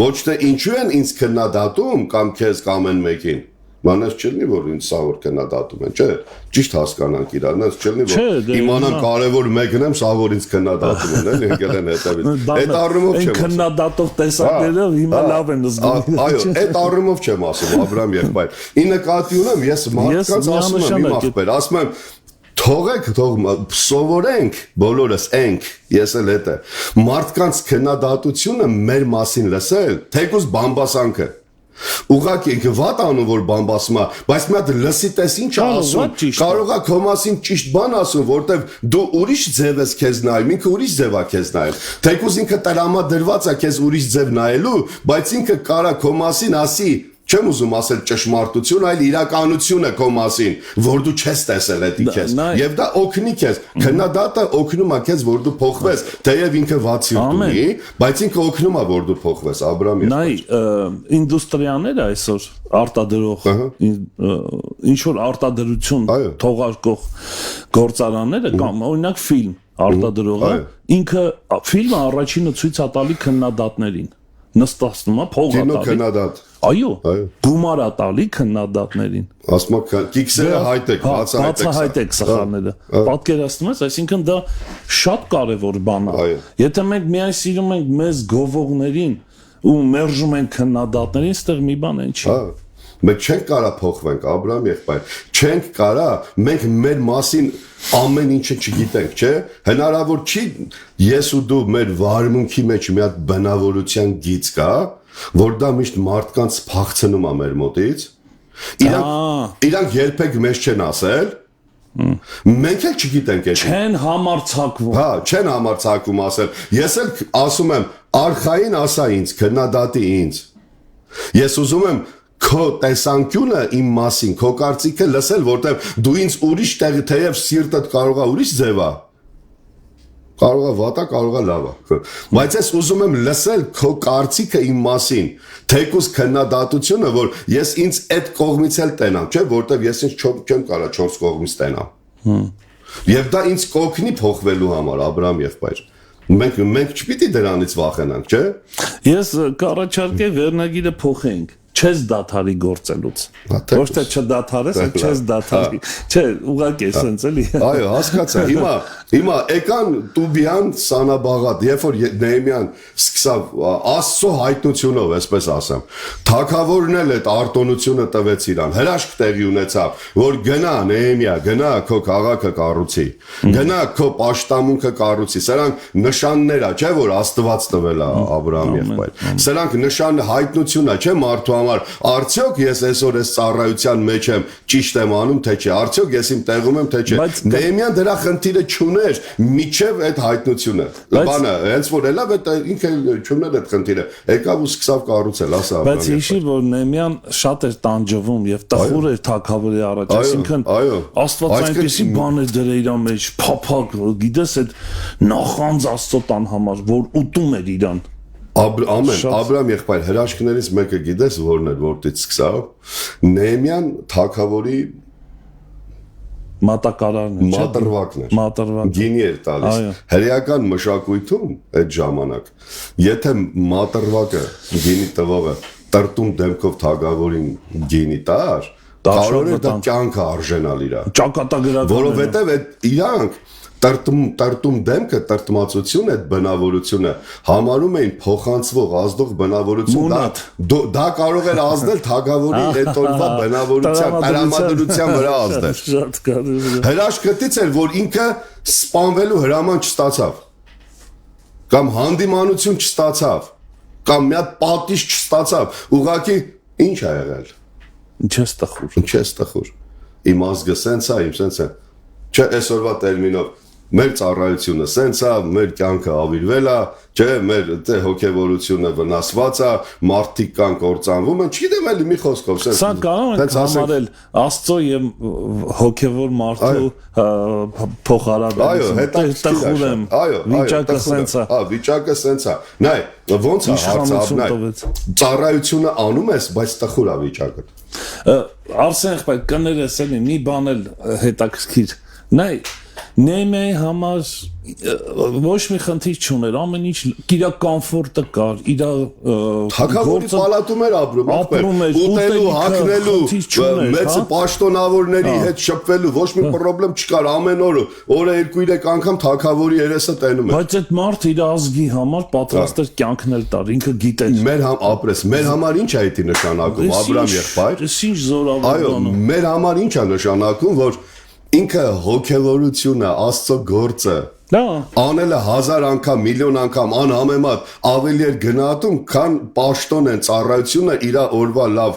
Ոչ թե ինչու են ինձ քննադատում կամ քեզ կամ են մեկին։ Մանես չլինի, որ ինձ սա որ քննադատում են, չէ՞։ Ճիշտ հասկանանք իրար, նենց չլինի, որ իմանան կարևոր մեկն եմ, սա որ ինձ քննադատում են, էլի եկել են հետևից։ Այդ առումով չեմ ասում։ Քննադատող տեսակները հիմա լավ են զգում։ Այո, այդ առումով չեմ ասում, Աբրահամ եղբայր։ Ի նկատի ունեմ, ես մարդկանց ասում եմ, իմ ախպեր, ասում եմ թողեք, սովորենք, բոլորս ենք, ես էլ հետ է։ Մարդկանց քննադատությունը մեր մասին լսել, թեկուզ բամբասանքը։ Ուղղակի ինքը վատ անում որ բամբասում է, բայց մի հատ լսի տես ինչ ասում, կարող է քո մասին ճիշտ բան ասում, որտեվ դու ուրիշ ձև ես քեզ նայում, ինքը ուրիշ ձև է քեզ նայում։ Թեկուզ ինքը տրամադրված է քեզ ուրիշ ձև նայելու, բայց ինքը կարա քո մասին ասի, չեմ ուզում ասել ճշմարտություն, այլ իրականությունը քո մասին, որ դու չես տեսել էդի քեզ։ Եվ դա օգնի քեզ։ Քննադատը օգնում է քեզ, որ դու փոխվես, թեև ինքը վատ սիրտ ունի, բայց ինքը օգնում է, որ դու փոխվես, Աբրահամ եղբայր։ Նայ, ինդուստրիաները այսօր արտադրող ինչ որ արտադրություն թողարկող գործարանները կամ օրինակ ֆիլմ արտադրողը ինքը ֆիլմը առաջինը ցույց է տալի քննադատներին։ նստացնում է փողը Կինո տալի։ քննադատ։ Այո, գումարա տալի քննադատներին։ Ասում է կիքսերը հայտեք, բացահայտեք սխալները։ Պատկերացնում ես, այսինքն դա շատ կարևոր բան է։ Եթե մենք միայն սիրում ենք մեզ գովողներին ու մերժում ենք քննադատներին, այստեղ մի բան են չի։ Մենք չենք կարա փոխվենք, Աբրահամ եղբայր, չենք կարա, մենք մեր մասին ամեն ինչը չգիտենք, չէ՞։ Հնարավոր չի ես ու դու մեր վարմունքի մեջ մի հատ բնավորության գիծ կա, որ դա միշտ մարդկանց փախցնում է մեր մոտից։ Իրանք երբեք մեզ չեն ասել։ Մենք էլ չգիտենք այդ։ Չեն համարցակվում։ Հա, չեն համարցակվում ասել։ Ես էլ ասում եմ, արխային ասա ինձ, քննադատի ինձ։ Ես ուզում եմ քո տեսանկյունը իմ մասին, քո կարծիքը լսել, որտեղ դու ինձ ուրիշ տեղի, թեև սիրտդ կարող է ուրիշ ձև է, կարող է վատ է, կարող է լավ է, բայց ես ուզում եմ լսել քո կարծիքը իմ մասին, թեկուզ քննադատությունը, որ ես ինձ այդ կողմից էլ տենամ, չէ, որտեղ ես ինձ չեմ կարա 4 կողմից տենամ։ Եվ դա ինձ կօգնի փոխվելու համար, Աբրահամ եղբայր։ Մենք չպիտի դրանից վախենանք, չէ։ Ես կառաջարկեի վերնագիրը փոխենք։ Չես դաթարի գործելուց։ Ոչ թե չդաթարես, այլ չես դաթարի։ Չէ, ուղղակի էսենց էլի։ Այո, հասկացա։ Հիմա եկան Տուբյան, Սանաբաղատ, երբ որ Նեհեմիան սկսավ Աստծո հայտնությունով, այսպես ասեմ, թագավորն էլ այդ արտոնությունը տվեց իրան, հրաշք տեղի ունեցավ, որ գնա Նեհեմիա, գնա քո քաղաքը կառուցի, գնա քո պաշտամունքը կառուցի։ Սրանք նշաններ է, չէ՞ որ Աստված տվել է Աբրահամ եղբայր։ Սրանք նշան հայտնություն է, չէ՞ մարդու համար, արդյոք ես այսօր այս ծառայության մեջ եմ, ճիշտ եմ անում, թե չէ, արդյոք ես իմ տեղում եմ, թե չէ։ Նեհեմիան դրա խնդիրը չուներ միջև այդ հայտնությունը։ Բանը, հենց որ ելավ այդ ինքը չուներ այդ խնդիրը, եկավ ու սկսավ կառուցել, ասա Աբրահամ։ Բայց հիշի, որ Նեհեմիան շատ էր տանջվում եւ տխուր էր թագավորի առաջ, այսինքն Աստված այնպեսի բան էր դրել իր մեջ, փափակ, գիտես այդ նախանձ Աստծո տան համար, որ ուտում էր իրան։ Աբրահամ եղբայր, հրաշքներից մեկը գիտես որն էր, որտից սկսավ, Նեհեմիան թագավորի մատակարարն էր, գինի էր տալիս, հրեական մշակույթում այդ ժամանակ, եթե մատռվակը գինի տվողը տրտում դեմքով թագավորին գինի տար, կարող էր դա կյանքը արժենալ իրա, որովհետև իրանք տրտում դեմքը, տրտմածություն այդ բնավորությունը համարում էին փոխանցվող ազդող բնավորություն, դա կարող էր ազդել թագավորի այդ օրվա բնավորության, տրամադրության վրա ազդել։ Հրաշքից էր, որ ինքը սպանվելու հրաման չստացավ, կամ հանդիմանություն չստացավ, կամ մի հատ պատիժ չստացավ, ուղղակի ինչ ա եղել։ Ինչես տխուր։ Իմ ազգը սենց է, իմ սենց է։ Չէ, այսօրվա տերմինով մեր ծառայությունը սենց է, մեր կյանքը ավիրվել է, չէ, մեր հոգևորությունը վնասված է, մարդիկ կան կործանվում են, չգիտեմ էլի մի խոսքով սենց։ Սա կարող ենք համարել Աստծո եւ հոգևոր մարդու փոխհարաբերություն։ Վիճակը սենց է։ Վիճակը սենց է։ Նայ, ոնց է հարցը, նայ։ Ծառայությունը անում ես, բայց տխուր է վիճակը։ Արսեն, բայց կներես էլի մի բան էլ հետաքրքիր։ Նայ, Նեհեմիայի համար ոչ մի խնդիր չուներ, ամեն ինչ իր կոմֆորտը կար, իր թագավորի պալատում էր ապրում, ուտելու, հագնելու, մեծ պաշտոնավորների հետ շփվելու, ոչ մի խնդրեմ չկար, ամեն օրը 2-3 անգամ թագավորի երեսը տենում էր։ Բայց այդ մարդը իր ազգի համար պատրաստ էր կյանքնել տար, ինքը գիտեր։ Մեր համար ինչ է դա նշանակում, Աբրահամ եղբայր։ Ինչ զորավոր։ Այո, մեր համար ինչ է նշանակում, որ ինքը հոգևորությունը, Աստծո գործը անելը 1000 անգամ, միլիոն անգամ անհամեմատ ավելի էր գնահատում, քան պաշտոն են ծառայությունը իր օրվա լավ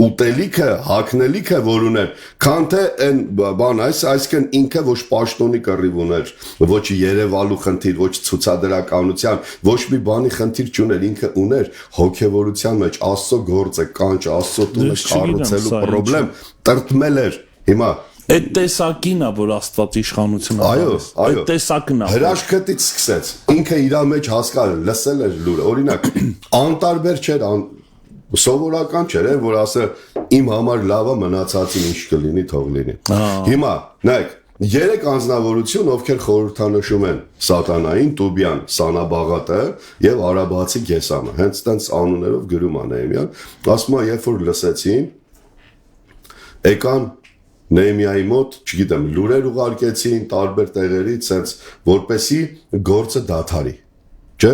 ուտելիքը, հագնելիքը, որ ուներ, քան թե այն բան, այսինքն ինքը ոչ պաշտոնի կռիվ ուներ, ոչ երևալու խնդիր, ոչ ցուցադրականության, ոչ մի բանի խնդիր չուներ, ինքը ուներ հոգևորության մեջ Աստծո գործը, կանչ Աստծո տունը կառուցելու խնդրեմ, տրտմել էր։ Հիմա այդ տեսակին է, որ Աստված իշխանությունը տալիս։ Այդ տեսակն է։ Հրաշքից սկսեց։ Ինքը իր մեջ հասկալ, լսել էր լուրը։ Օրինակ, անտարբեր չէր, սովորական չէր, որ ասել իմ համար լավը մնացածին ինչ կլինի, թող լինի։ Հիմա, նայեք, երեք անձնավորություն, ովքեր խորհրդանշում են Սատանային, Տուբյան, Սանաբաղատը եւ արաբացի Գեսամը։ Հենց տենց անուններով գրում է Նեհեմիան, ասում է, երբ որ լսեցին, եկան Նեհեմիայի մոտ, չգիտեմ, լուրեր ուղարկեցին տարբեր տեղերից, sense որպեսի գործը դադարի, չէ,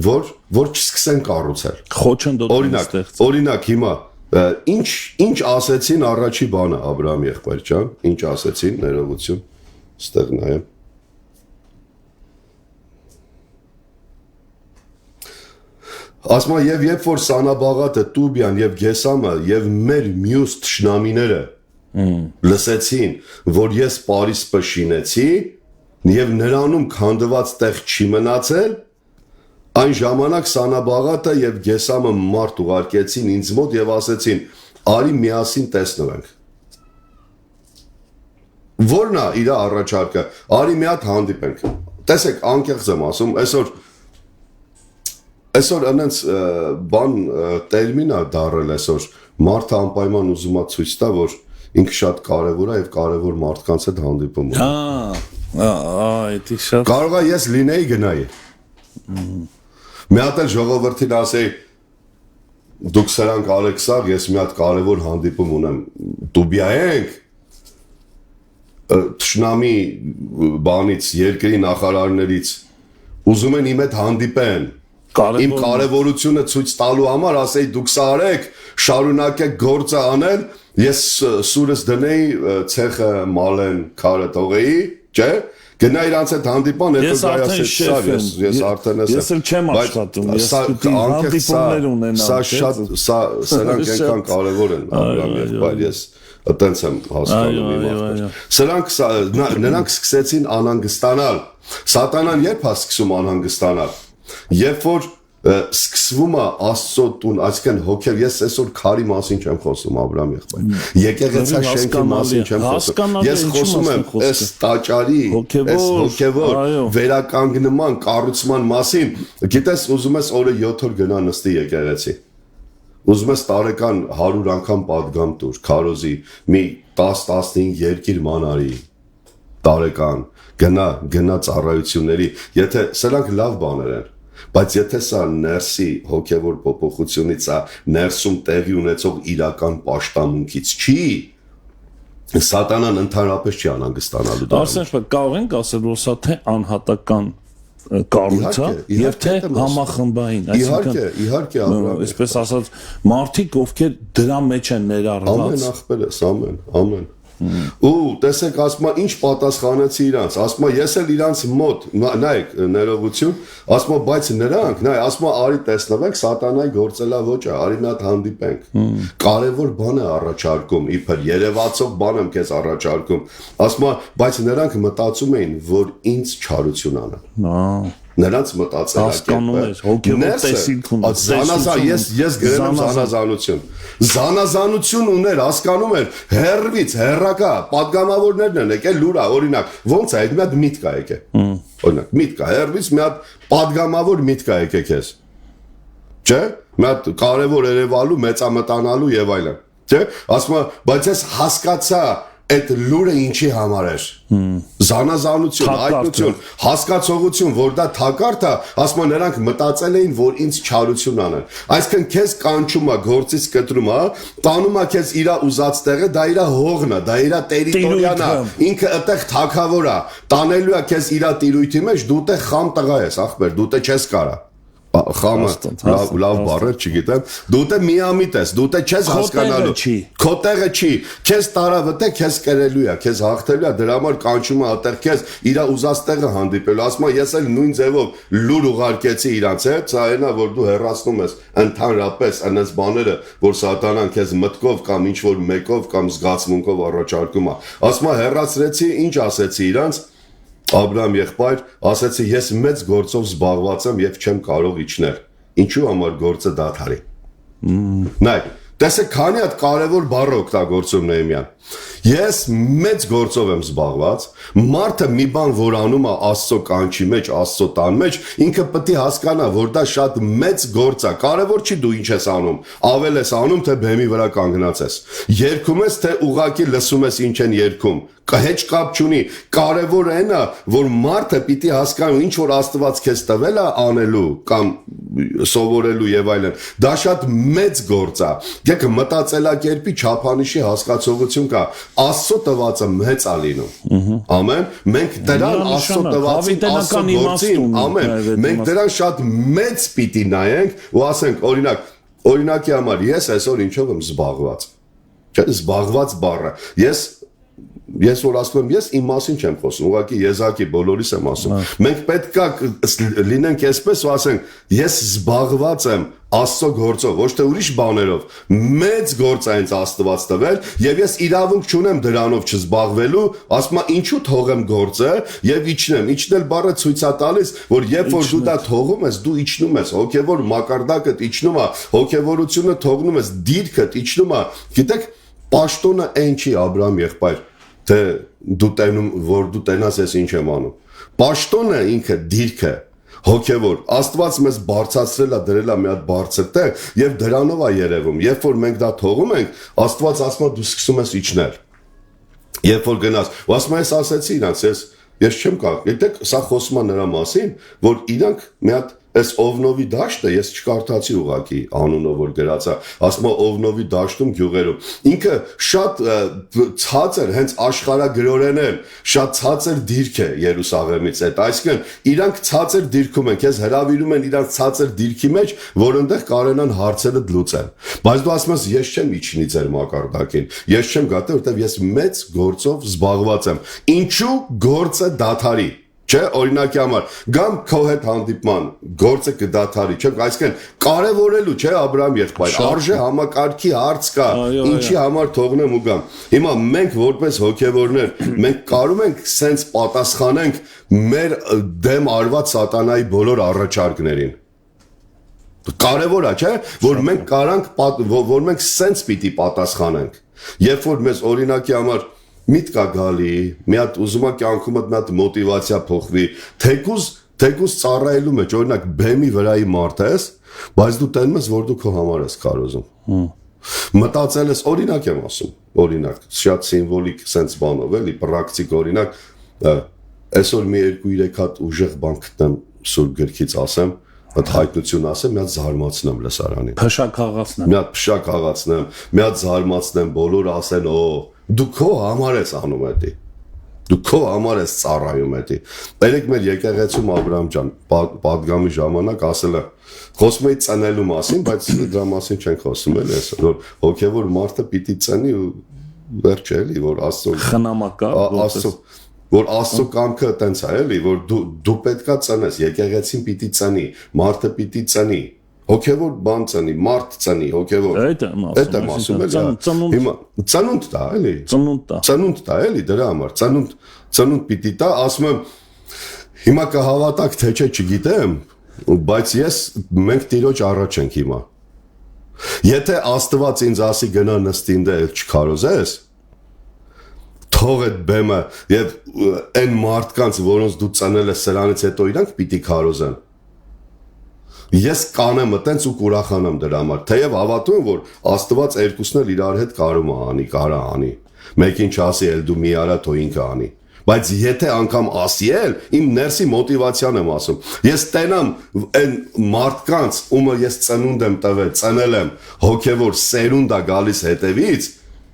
որ չսկսեն կառուցել։ Օրինակ հիմա ինչ ասեցին առաջի բանը Աբրահամ եղբայր ջան, ինչ ասեցին, ներողություն, ստեղ նայեմ։ Ասում եմ, եւ երբ որ Սանաբաղատը, Տուբյան եւ Գեսամը եւ մեր մյուս թշնամիները լսեցին, որ ես Պարիսպը շինեցի եւ նրանում քանդված տեղ չի մնացել, այն ժամանակ Սանաբաղատը եւ Գեսամը մարդ ուղարկեցին ինձ մոտ եւ ասեցին. «Արի միասին տեսնենք»։ Որն է իր առաջարկը։ Արի մի հատ հանդիպենք։ Տեսեք, անկեղծ եմ ասում, այսօր այնց բան տերմին է դարել այսօր։ Մարդը անպայման ուզում է ցույց տա, որ ինքը շատ կարևոր է եւ կարևոր մարդկանց հետ հանդիպում ունի։ Կարող է ես լինեի գնայի։ Մի հատ էլ ժողովրդին ասեի, դուք սրանք Ալեքսաղ, ես մի հատ կարևոր հանդիպում ունեմ, Տուբյայենք, թշնամի բանից, երկրի նախարարներից, ուզում են իմ հետ հանդիպեն, իմ կարևորությունը ցույց տալու համար, ասեի դուք սա արեք, շարունակեք գործը անել, ես սուրս դնեի, ցեխը մալեն քարը թողեի, չէ՞։ Գնա իրանց հետ հանդիպան, հետո գայասեց սար, ես արդեն ես էլ չեմ աշխատում, ես պիտի հանդիպումներ ունենամ, սրանք այնքան կարևոր են, Աբրահամ եղբայր, ես այտենց եմ հասկանում իմ աղբայր։ Նրանք սկսեցին անհանգստանալ, Սատանան երբ է սկսում անհանգստանալ, երբ որ սկսվում է Աստծո տուն, այսինքն հոգև, ես այսօր քարի մասին չեմ խոսում, Աբրահամ եղբայր, եկեղեցի շենքի մասին չեմ խոսում, ես խոսում եմ այս տաճարի, այս հոգևոր վերականգնման, կառուցման մասին, գիտես, ուզում ես օրը 7 օր գնա նստի եկեղեցի, ուզում ես տարեկան 100 անգամ պատգամ տուր, քարոզի, մի 10-15 երկիր մանարի, տարեկան, գնա ծառայությունների, եթե սրանք լավ բաներ են, բայց եթե սա ներսի հոգևոր փոփոխությունից է, ներսում տեղի ունեցող իրական պաշտամունքից չի, Սատանան ընդհանրապես չի անհանգստանալու դա։ Արսեն, կարող ենք ասել, որ սա թե անհատական կառույց է, եւ թե համախմբային, իհարկե, այսպես ասած, մարդիկ, ովքեր դրա մեջ են ներառված։ Ամեն ախպերս, ամեն։ Ու տեսեք, ասում եմ, ինչ պատասխանեցի իրանց, ասում եմ, ես էլ իրանց մոտ, նայեք, ներողություն, ասում եմ, բայց նրանք, նայ, ասում եմ, արի տեսնվենք, Սատանայի գործելավոճը, արի մի հատ հանդիպենք։ Կարևոր բան է առաջարկում, իբր երևացող բան եմ քեզ առաջարկում։ Ասում եմ, բայց նրանք մտածում էին, որ ինձ չարություն անեն։ Նրանց մտածելակերպը հոգևոր տեսիք ունի, ես գրել եմ զանազանություն ուներ, հասկանում էր, հեռվից, հեռակա, պատգամավորներն են եկել լուրա, օրինակ, ոնց է, այդ մի հատ միտք է եկել, օրինակ, միտք է, հեռվից մի հատ պատգամավոր միտք է եկել քեզ, չէ, մի հատ կարևոր երևալու, մեծամտանալու եւ այլն, չէ, ասում եմ, բայց ես հասկացա այդ լուրը ինչի համար էր, զանազանություն, այդություն, հասկացողություն, որ դա թակարդ է, ասում եմ, նրանք մտածել էին, որ ինձ չարություն անեն, այսինքն քեզ կանչում է, գործից կտրում է, տանում է քեզ իրա ուզած տեղը, դա իրա հողն է, դա իրա տերիտորիան է, ինքը այդտեղ թագավոր է, տանելու է քեզ իրա տիրույթի մեջ, դու տեղ խամ տղա ես, ախպեր, դու տեղ չես կարա։ Խամը լավ բառեր չգիտեմ, դու տե միամիտ ես, դու տե չես հասկանալու, քո տեղը չի, քեզ տարավտե, քեզ կերելու է, քեզ հաղթելու է, դրա համար կանչում է այդտեղ քեզ իրա ուզած տեղը հանդիպելու, ասում եմ, ես էլ նույն ձևով լուր ուղարկեցի իրանց հետ, սա այնա, որ դու հեռացնում ես ընդհանրապես այնպես բաները, որ Սատանան քեզ մտքով կամ ինչ որ մեկով կամ զգացմունքով առաջարկում է, ասում եմ, հեռացրեցի, ինչ ասեցի իրանց, Աբրահամ եղբայր, ասեցի, ես մեծ գործով զբաղված եմ եւ չեմ կարող իջնել։ Ինչու համար գործը դադարի։ Նայ, Տեսեք, քանի հատ կարևոր բառ օգտագործում Նեհեմիան։ Ես մեծ գործով եմ զբաղված, մարդը մի բան որ անում է Աստծո կանչի մեջ, Աստծո տան մեջ, ինքը պետք է հասկանա, որ դա շատ մեծ գործ է, կարևոր չի դու ինչ ես անում, ավել ես անում, թե բեմի վրա կանգնած ես, երգում ես, թե ուղակի լսում ես ինչ են երգում, հեչ կապ չունի, կարևորը այն է, որ մարդը պիտի հասկանա, ինչ որ Աստված քեզ տվել է անելու կամ սովորելու եւ այլն, դա շատ մեծ գործ է, եկեք մտածելակերպի չափանիշի հասկացողություն կա, Աստծո տվածը մեծ է լինում, ամեն, մենք դրան Աստծո տվածին, Աստծո գործին, ամեն, մենք դրան շատ մեծ պիտի նայենք ու ասենք, օրինակի համար, ես այսօր ինչով եմ զբաղված, չէ, զբաղված բառը, Ես որ ասում եմ, ես իմ մասին չեմ խոսում, ուղղակի եզակի բոլորիս եմ ասում։ Մենք պետք է լինենք այսպես ու ասենք, ես զբաղված եմ Աստծո գործով, ոչ թե ուրիշ բաներով, մեծ գործ է ինձ Աստված տվել, եւ ես իրավունք չունեմ դրանով չզբաղվելու, ասում եմ, ինչու թողեմ գործը եւ իջնեմ։ Իջնել բառը ցույց է տալիս, որ երբ որ դու դա թողում ես, դու իջնում ես, հոգեվոր մակարդակդ իջնում է, հոգեվորությունը թողնում ես, դիրքդ իջնում է։ Գիտեք, պաշտոնը այն չի Աբրահամ եղբայր, թե դու տենում, որ դու տենաս ես ինչ եմ անում։ Պաշտոնը ինքը դիրքը, հոգևոր, Աստված մեզ բարձրացրել է, դրել է մի հատ բարձր տեղ եւ դրանով է երևում։ Երբ որ մենք դա թողում ենք, Աստված ասում է դու սկսում ես իջնել։ Երբ որ գնաս, ու ասում ես ասեցի իրանց, ես չեմ կարող։ Գիտեք, սա խոսում է նրա մասին, որ իրանք մի հատ Այս Օվնովի դաշտը ես չկարդացի ուղակի անունով որ գրած է, ասում է Օվնովի դաշտում գյուղերում։ Ինքը շատ ցածր, հենց աշխարհագրորեն էլ շատ ցածր դիրք է Երուսաղեմից հետ։ Այսինքն իրանք ցածր դիրքում են, քեզ հրավիրում են իրանք ցածր դիրքի մեջ, որ այնտեղ կարենան հարցերը լուծեն։ Բայց դու ասում ես ես չեմ իջնի ձեր մակարդակին։ Ես չեմ գտել, որտեղ ես մեծ գործով զբաղված եմ։ Ինչու գործը դադարի։ Չէ, օրինակի համար, գամ քո հետ հանդիպման, գործը կդադարի, չէ, այսինքն կարևորելու, չէ, Աբրահամ եղբայր, արժե համակարգի հարց կա, ինչի համար թողնեմ ու գամ։ Հիմա մենք որպես հոգևորներ, մենք կարում ենք սենց պատասխանենք մեր դեմ արված սատանայի բոլոր առաջարկներին։ Կարևոր է, չէ, որ մենք կարանք, որ մենք սենց պիտի պատասխանենք։ Երբ որ մեզ օրինակի համար միտք է գալի, մի հատ ուզում է կյանքումդ մի հատ մոտիվացիա փոխվի, թեկուզ ծառայելու մեջ, օրինակ բեմի վրայի մարդ ես, բայց դու տենում ես, որ դու քո համար ես կարոզում։ Մտածել ես, օրինակ եմ ասում, օրինակ, շատ սիմվոլիկ սենց բանով, էլի, պրակտիկ օրինակ, այսօր մի 2-3 հատ ուժեղ բան գտնեմ սուրբ գրքից ասեմ, այդ հայտնություն ասեմ, մի հատ զարմացնեմ լսարանին։ Փշակ խաղացնեմ։ Մի հատ փշակ խաղացնեմ, մի հատ զարմացնեմ, բոլոր ասեն, դու քո համար ես անում էդի։ Դու քո համար ես ծառայում էդի։ Երեք մեր եկեղեցում Աբրահամ ջան, պատգամի ժամանակ ասել է, խոսում էի ծնելու մասին, բայց դրա մասին չենք խոսում էլի, որ հոգևոր մարդը պիտի ծնի ու վերջ էլի, որ Աստծո խնամակար, որ Աստծո կամքը տենց է էլի, որ դու պետքա ծնես, եկեղեցին պիտի ծնի, մարդը պիտի ծնի, հոգևոր բան ծնի, մարդ ծնի, հոգևոր։ Այդ եմ ասում էլի։ Հիմա ծնունդ տա էլի։ Ծնունդ տա էլի դրա համար, ծնունդ պիտի տա, ասում եմ հիմա կհավատաք թե չէ չգիտեմ, բայց մենք Տիրոջ առաջ ենք հիմա։ Եթե Աստված ինձ ասի գնա նստին դե չքարոզես, թող այդ բեմը եւ այն մարդկանց, որոնց դու ծնել ես սրանից հետո իրանք պիտի քարոզեն։ Ես կանեմ այտենց ու կուրախանամ դրա համար, թեև հավատում եմ, որ Աստված երկուսն էլ իրար հետ կարում է անի, կարա անի։ Մեկին չասի, էլ դու մի արա, թող ինքը անի։ Բայց եթե անգամ ասի էլ, իմ ներսի մոտիվացիան եմ ասում։ Ես տենամ այն մարդկանց, ումը ես ծնունդ եմ տվել, ծնել եմ, հոգևոր սերունդ է գալիս հետևից,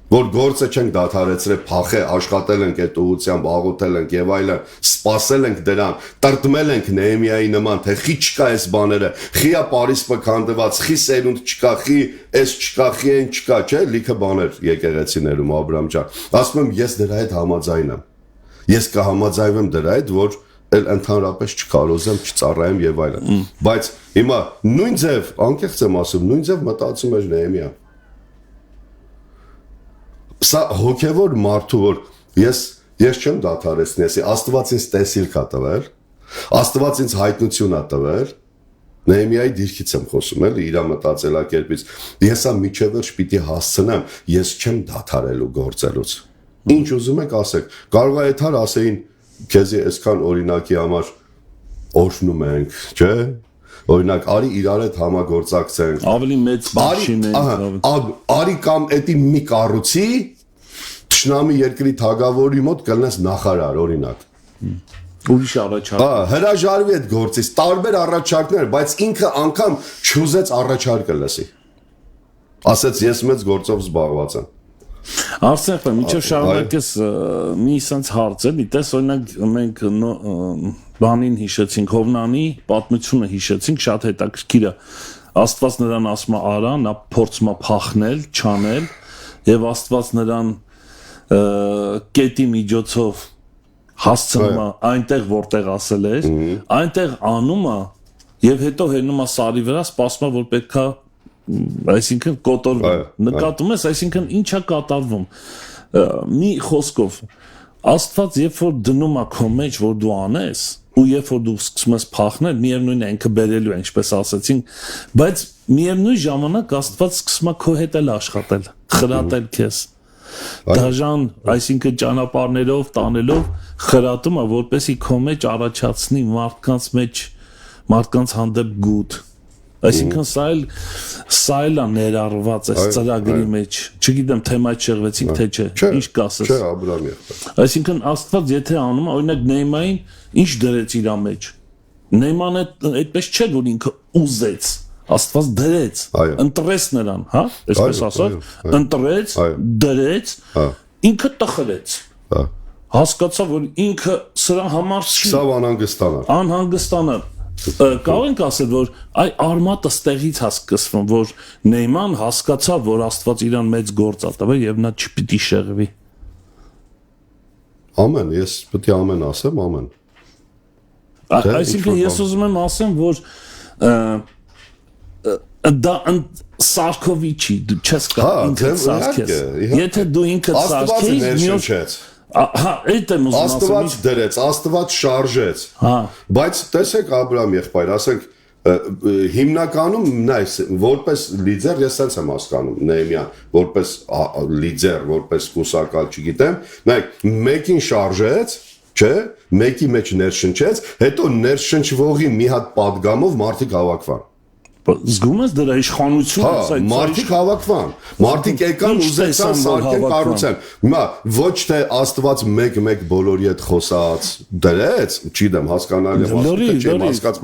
որ գործը չենք դադարեցրել, փախե, աշխատել ենք այդ ուղղությամբ, աղոթել ենք եւ այլն, սպասել ենք դրան, տրտմել ենք Նեհեմիայի նման, թե խի չկա այս բաները, խիա Պարիսպը քանդված, խի սերունդ չկա, խի այս չկա, խի այն չկա, չէ՞, լիքը բաներ եկեղեցիներում Աբրահամ ջան։ Ասում եմ, ես դրա հետ համաձայն եմ։ Ես կհամաձայնվեմ դրա հետ, որ էլ ընդհանրապես չքարոզեմ, չծառայեմ եւ այլն։ Բայց հիմա նույն ձև, անկեղծ եմ ասում, նույն ձև մտածում էր Նեհեմիան։ Սա հոգևոր մարդու, որ ես չեմ դադարեցնի, ասի Աստված ինձ տեսիլք է տվել, Աստված ինձ հայտնություն է տվել, Նեհեմիայի դիրքից եմ խոսում, էլի իր մտածելակերպից։ Ես ա միջևերջ պիտի հասցնեմ, ես չեմ դադարելու գործելուց։ Ինչ ուզում եք ասեք, կարող է այդար ասեին, քեզի այսքան օրինակի համար օրհնում ենք, չէ՞։ Օրինակ, արի իրար հետ համագործակցենք։ Ավելի մեծ բաժին են։ Արի կամ էդի մի կառույցի Թշնամի երկրի թագավորի մոտ կլնես նախարար, օրինակ։ Ուրիշ առաջարկ։ Հրաժարվի այդ գործից, տարբեր առաջարկներ, բայց ինքը անգամ չուզեց առաջարկը լսի։ Ասեց ես մեծ գործով զբաղված եմ։ Արսենը միջև շարունակես մի sense հարց է, դիտես օրինակ մենք բանին հիշեցինք Հովնանի պատմությունը հիշեցինք, շատ հետաքրքիր է։ Աստված նրան ասում է արա, նա փորձում է փախնել, չանել, եւ Աստված նրան կետի միջոցով հասցնում է այնտեղ որտեղ ասել էր, այնտեղ անում է եւ հետո հենում է սարի վրա, սպասում է որ պետքա այսինքն կոտորվում, նկատում ես, այսինքն ինչա կատարվում, մի խոսքով, Աստված երբ որ դնում է քո մեջ, որ դու անես, ու երբ որ դու սկսում ես փախնել, միևնույն է ինքը բերելու է, ինչպես ասացինք, բայց միևնույն ժամանակ Աստված սկսում է քո հետ էլ աշխատել, խրատել քեզ, դաժան, այսինքն ճանապարհներով, տանելով, խրատում է, որպեսզի քո մեջ առաջացնի մարդկանց մեջ, մարդկանց հանդեպ գութ Այսինքն սա էլ է ներառված այս ծրագրի մեջ, չգիտեմ թեմայից շեղվեցինք թե չէ, ինչ կասես։ Չէ, Աբրահամի։ Այսինքն Աստված եթե անում է, օրինակ Նեհեմային ինչ դրեց իր մեջ։ Նեհմանը այդպես չէ որ ինքը ուզեց, Աստված դրեց, ընտրեց նրան, հա, այսպես ասած, ընտրեց, դրեց, ինքը տխրեց։ Հասկացա որ ինքը սրա համար սկսավ անհանգստանալ։ Կարող ենք ասել, որ այ արմատը ստեղից հասկացվում, որ Նեհման հասկացավ, որ Աստված իրան մեծ գործ ա տվել եւ նա չպիտի շեղվի։ Ամեն, ես պետք է ամեն ասեմ, ամեն։ Այսինքն ես ուզում եմ ասեմ, որ դա Սարքովիչի դու չես կարող ինքդ սարքես։ Եթե դու ինքդ սարքես, Հա, այդ եմ ուզում ասել։ Աստված դրեց, Աստված շարժեց։ Հա։ Բայց տեսեք Աբրահամ եղբայր, ասենք հիմնականում նայ որպես լիդեր ես sense եմ հասկանում Նեհեմիան, որպես լիդեր, որպես կուսակալ, չգիտեմ, նայեք, մեկին շարժեց, չէ, մեկի մեջ ներշնչեց, հետո ներշնչվողի մի հատ падգամով մարդիկ հավաքվան։ Զգում ես դրա իշխանությունը, հա, մարդիկ հավաքվան, մարդիկ եկան ուզեցան սարքեն կառուցեն։ Հիմա ոչ թե Աստված մեկ բոլորի հետ խոսած դրեց, չգիտեմ, հասկանալի է, չեմ հասկաց,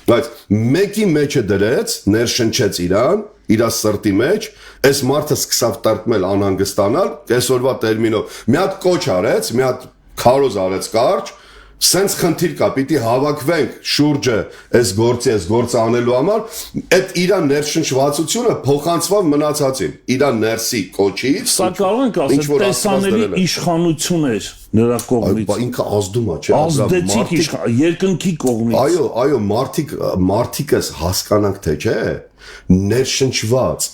բայց մեկի մեջը դրեց, ներշնչեց իրան, իր սրտի մեջ, այս մարդը սկսավ տրտմել անհանգստանալ, այսօրվա տերմինով, մի հատ կոչ արեց, մի հատ քարոզ արեց կարճ, Սենց խնդիր կա, պիտի հավաքվենք շուրջը այս գործը անելու համար, այդ իրան ներշնչվածությունը փոխանցվավ մնացածին, իրան ներսի կոչից, սա կարող ենք ասել, տեսանելի իշխանություն էր նրա կողմից։ Ինքը ազդում է, չէ՞, ազդեցիկ երկնքի կողմից։ Այո, մարդիկս հասկանանք թե չէ, ներշնչված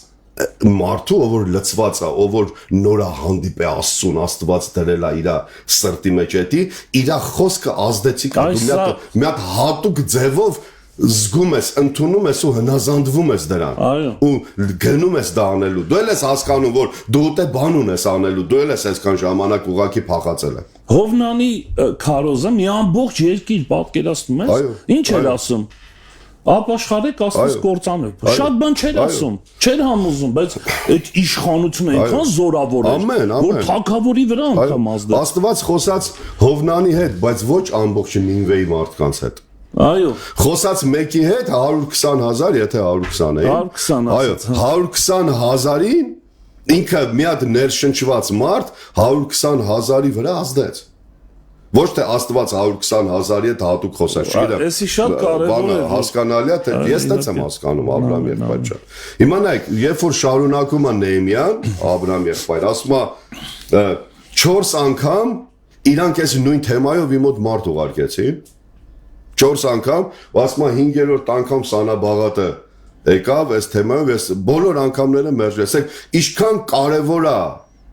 մարդու, ով որ լծված է, ով որ նորա հանդիպ է Աստծուն, Աստված դրել է իր սրտի մեջ էդի, իր խոսքը ազդեցիկ է, դու մի հատ հատուկ ձևով զգում ես, ընդունում ես ու հնազանդվում ես դրան։ Ու գնում ես դա անելու։ Դու էլ ես հասկանում, որ դու ուտե բան ունես անելու, դու էլ ես այսքան ժամանակ ուղակի փախածել ես։ Հովնանի քարոզը մի ամբողջ երկիր պատկերացնում ես։ Ինչ էր ասում։ Ապաշխարեք Աստված կործանը։ Շատ բան չէր ասում, չէր համոզում, բայց այդ իշխանությունը այնքան զորավոր էր, որ թագավորի վրա անգամ ազդեց։ Աստված խոսած Հովնանի հետ, բայց ոչ ամբողջ Նինվեի մարդկանց հետ։ Այո։ Խոսած մեկի հետ 120,000, եթե 120 էին։ 120,000։ Այո, 120,000-ին ինքը մի հատ ներշնչված մարդ 120,000-ի վրա ազդեց։ Ոչ թե Աստված 120,000-ի հետ հատուկ խոսա, չգիտեմ։ Էսի շատ կարևոր է, հասկանալի է, թե ես տենց եմ հասկանում Աբրահամ եղբայրը։ Հիմա նայեք, երբ որ շարունակում է Նեհեմիան, Աբրահամ եղբայր, ասում է 4 անգամ իրանք այս նույն թեմայով իմ մոտ մարդ ուղարկեցին։ 4 անգամ, ասում է 5-րդ անգամ Սանաբաղատը եկավ այս թեմայով, ես բոլոր անգամները մերժեցեք, ինչքան կարևոր է,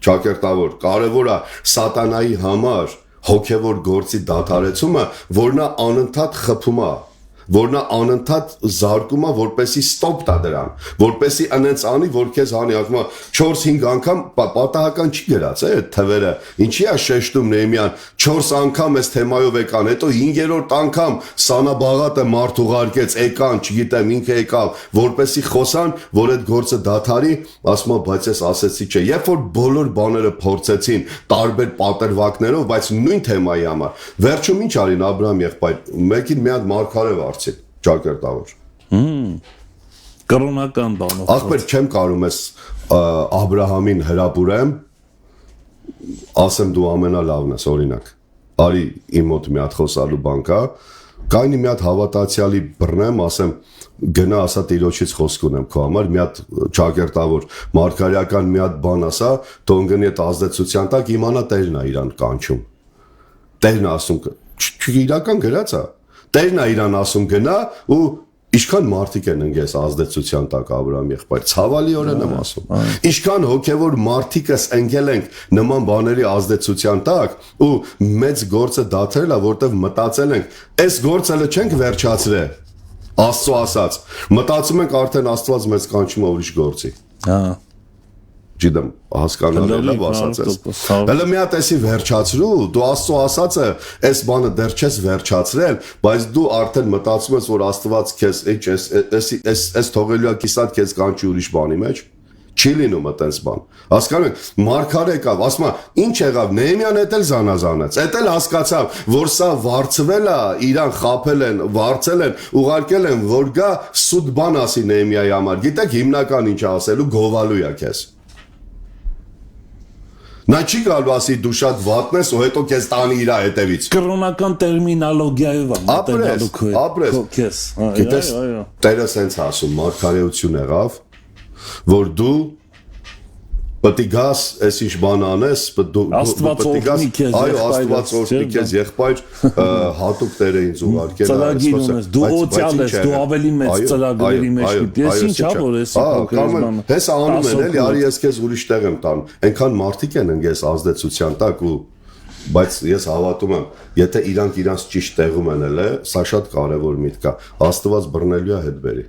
ճակերտավոր, կարևոր է սատանայի համար հոգևոր գործի դադարեցումը, որ նա անընդհատ խփում է, որ նա անընդհատ զարկում է, որպեսի ստոպ տա դրան, որպեսի անենց անի, որ քեզ հանի, ասում է 4-5 անգամ պատահական չի գրած, այդ թվերը, ինչի է շեշտում Նեհեմիան 4 անգամ այս թեմայով եկան, հետո 5-րդ անգամ Սանաբաղատը մարդ ուղարկեց, եկան, չգիտեմ, ինքը եկավ, որպեսի խոսան, որ այդ գործը դադարի, ասում է, բայց ես ասեցի չէ, երբ որ բոլոր բաները փորձեցին տարբեր պատրվակներով, բայց նույն թեմայի համար, վերջում ինչ արին Աբրահամ եղբայր, մեկին մի հատ մարգարե վարձին, ճակերտավոր։ Կրոնական բանով։ Ախպեր չեմ կարում ես Աբրահամին հրապուրեմ, ասեմ դու ամենալավն ես, օրինակ, արի իմ մոտ մի հատ խոսալու բան կա, կայնի մի հատ հավատացյալի բռնեմ, ասեմ, գնա ասա տիրոջից խոսք ունեմ քո համար, մի հատ ճակերտավոր մարգարեական մի հատ բան ասա, թող գնի այդ ազդեցության տակ իմանա Տերն է իրան կանչում։ Տերն ասում, իրական գրած է։ Տերն է իրան ասում գնա ու Ինչքան մարդիկ են ընկես ազդեցության տակ Աբրահամ եղբայր, ցավալիորեն եմ ասում։ Ինչքան հոգևոր մարդիկս ընկել ենք նման բաների ազդեցության տակ ու մեծ գործը դադարել է, որտեղ մտածել ենք, այս գործը չենք վերջացրել։ Աստծո ասած, մտածում ենք արդեն Աստված մեզ կանչում է ուրիշ գործի։ Ջիդեմ հասկանալ լավ ասած ես։ Հələ մի հատ էսի վերջացրու, դու Աստծո ասածը, այս բանը դեռ չես վերջացրել, բայց դու արդեն մտածում ես, որ Աստված քեզ այս թողելու է կիսատ քեզ կանչի ուրիշ բանի մեջ։ Չի լինում այդպես բան։ Հասկանում եք, մարգարե եկավ, ասում է, ինչ եղավ, Նեհեմիան էլ զանազանեց, էլ հասկացավ, որ սա վարձվել է, իրան խաբել են, վարձել են, ուղարկել են, որ գա սուտ բան ասի Նեհեմիայի համար։ Գիտեք, հիմնական ինչ ասելու գովալու է քեզ։ Նա չի գալու ասի դու շատ վատն ես ու հետո քեզ տանի իր հետևից։ Կրոնական տերմինոլոգիայով է մտածելու քեզ։ Գիտես, Տերը սենց ասում, մարգարեություն եղավ, որ դու պետք է գաս, այս ինչ բան անես, Աստված օրհնի քեզ, այո, Աստված օրհնի քեզ եղբայր, հատուկ Տերը ինձ ուղարկել է, ծրագիր ունես, դու օծյալ ես, դու ավելի մեծ ծրագրերի մեջ գիտես, ես ինչա որ էսի փոքրան։ Հեսա անում են, էլի, արի ես քեզ ուրիշ տեղ եմ տան։ Այնքան մարդիկ են ընկես ազդեցության տակ ու բայց ես հավատում եմ, եթե իրանք իրանց ճիշտ տեղում են էլ, սա շատ կարևոր միտք է, Աստված բռնելու է հետ բերի։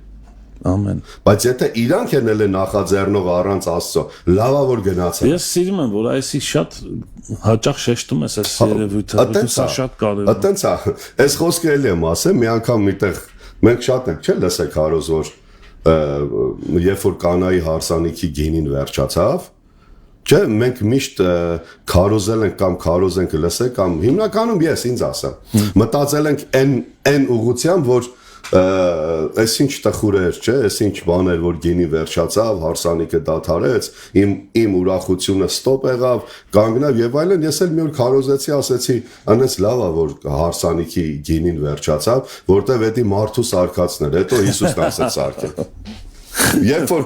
Ամեն։ Բայց եթե իրանք են էլ նախաձեռնող առանց Աստծո, լավա որ գնացել։ Ես սիրում եմ, որ այսի շատ հաճախ շեշտում ես այս երևույթը, սա շատ կարևոր է։ Այդտենց է, այս խոսքը էլի եմ ասեմ, մի անգամ միտեղ մենք շատ ենք, չէ՞ լսեք հարոզ, որ երբ որ Կանայի հարսանիքի գինին վերջացավ, չէ, մենք միշտ քարոզել ենք կամ քարոզենք լսեք կամ հիմնականում ես ինձ ասեմ, մտածել ենք այն ուղղությամբ, որ այս ինչ տխուր էր, չէ, այս ինչ բան էր, որ գինի վերջացավ, հարսանիքը դադարեց, իմ ուրախությունը ստոպ եղավ, կանգնավ եւ այլն, ես էլ մի օր քարոզեցի, ասեցի, անես լավ է, որ հարսանիքի գինին վերջացավ, որտեվ դա մարդու սարկածն էր, հետո Հիսուսն ասեց սարկել։ Երբ որ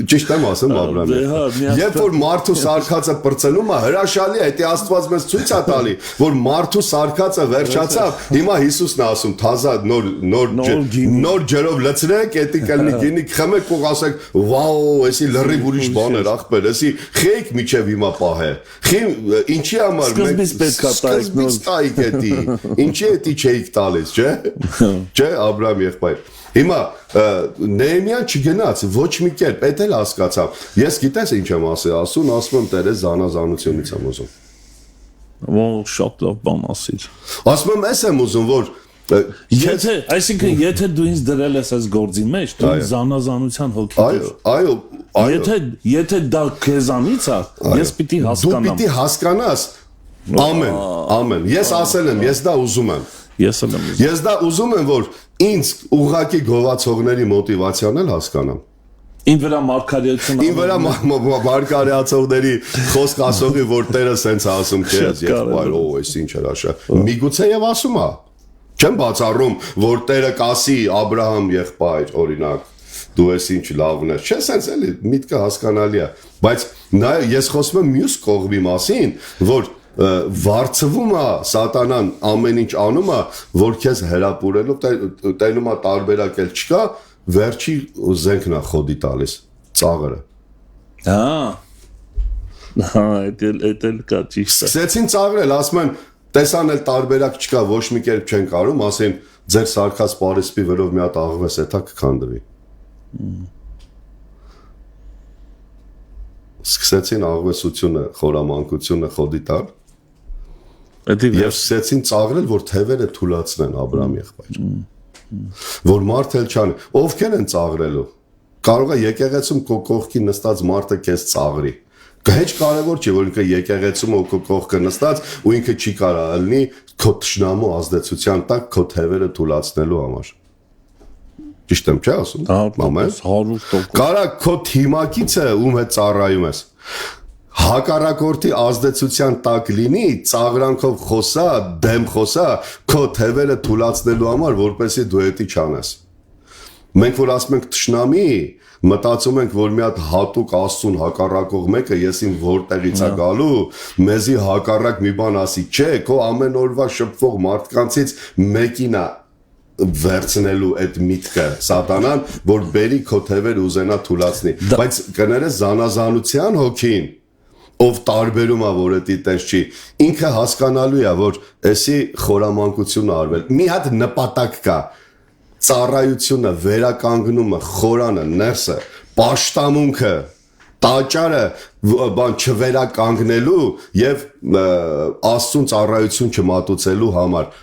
ճիշտ եմ ասում Աբրահամ, երբ որ մարդու սարկածը պրծնում է, հրաշալի է, դա Աստված մեզ ցույց է տալի, որ մարդու սարկածը վերջացավ, հիմա Հիսուսն է ասում, թազա նոր ջրով լցրեք, դա կլինի գինի, խմեք ու ասեք, վաո, էսի լրիվ ուրիշ բան էր, ախպեր, էսի խեյք միջև հիմա պահե։ Ինչի համար սկզբից պետք է տայք էդի, ինչի էդի չէիք տալիս, չէ՞։ Չէ, Աբրահամ եղբայր։ Հիմա Նեհեմիան չգնաց ոչ մի կերպ, էդ էլ հասկացավ։ Ես գիտես ինչ եմ ասում եմ Տերը զանազանությունից եմ ուզում։ Ո՞ր շատ լավ բան ասիր։ Ասում եմ, ես եմ ուզում, որ եթե, այսինքն, եթե դու ինձ դրել ես այս գործի մեջ, դու զանազանության հոգի ես։ Այո։ Եթե դա քեզանից է, ես պիտի հասկանամ։ Դու պիտի հասկանաս։ Ամեն։ Ես ասել եմ, ես դա ուզում եմ։ Ես դա ուզում եմ, որ ինձ ուղղակի գովացողների մոտիվացիան էլ հասկանամ։ Ին վրա մարգարեություն։ Ին վրա մարգարեացողների խոսք ասողի, որ Տերը սենց ասում քեզ, եղբայր, օ, այս ինչ հրաշա։ Միգուցե եւ ասում է։ Չեմ բացառում, որ Տերը կասի Աբրահամ եղբայր, օրինակ, դու ես ինչ լավն ես։ Չէ, սենց էլի միտքը հասկանալի է, բայց ես խոսում եմ մյուս կողմի մասին, որ վարձվում է սատանան ամեն ինչ անում է, որ քեզ հրապուրելով տենում է տարբերակել չկա, վերջի զենքն է խոդի տալիս, ծաղրը։ Էդ էլ կա ճիշտ է։ Սկսեցին ծաղրել, ասում են, տեսան էլ տարբերակ չկա, ոչ մի կերպ չեն կարում, ասեն, ձեր սարքած պարիսպի վրով մի հատ աղվես էթա կքանդվի։ Սկսեցին աղվեսությունը, խորամանկությունը խոդի տալ եւ սկսեցին ծաղրել, որ թևերը թուլացնեն Աբրահամ եղբայր։ Որ մարդը չան, ովքեր են ծաղրելու։ Կարող է եկեղեցում քո կողքի նստած մարդը քեզ ծաղրի։ Հեչ կարևոր չի, որ ինքը եկեղեցում ու քո կողքը նստած ու ինքը չի կարա ալնի քո թշնամու ազդեցության տակ քո թևերը թուլացնելու համար։ Ճիշտ եմ չէ ասում։ Մամեն 100%։ Կարա քո թիմակիցը ում հետ ծառայում ես հակառակորդի ազդեցության տակ լինի, ծաղրանքով խոսա, դեմ խոսա, քո թևերը թուլացնելու համար, որպեսզի դու էդի չանես։ Մենք որ ասում ենք թշնամի, մտածում ենք, որ մի հատ հատուկ Աստծուն հակառակող մեկը եսին որտեղից է գալու, մեզի հակառակ մի բան ասի, չէ, քո ամեն օրվա շփվող մարդկանցից մեկին է վերցնելու այդ միտքը սատանան, որ բերի քո թևերը ուզենա թուլացնի, բայց կներես զանազանության հոգին, ով տարբերում է, որ էդի տես չի, ինքը հասկանալու է, որ էսի խորամանկությունը արվել, մի հատ նպատակ կա, ծառայությունը, վերականգնումը, խորանը, ներսը, պաշտամունքը, տաճարը բան չվերականգնելու եւ Աստծուն ծառայություն չմատուցելու համար,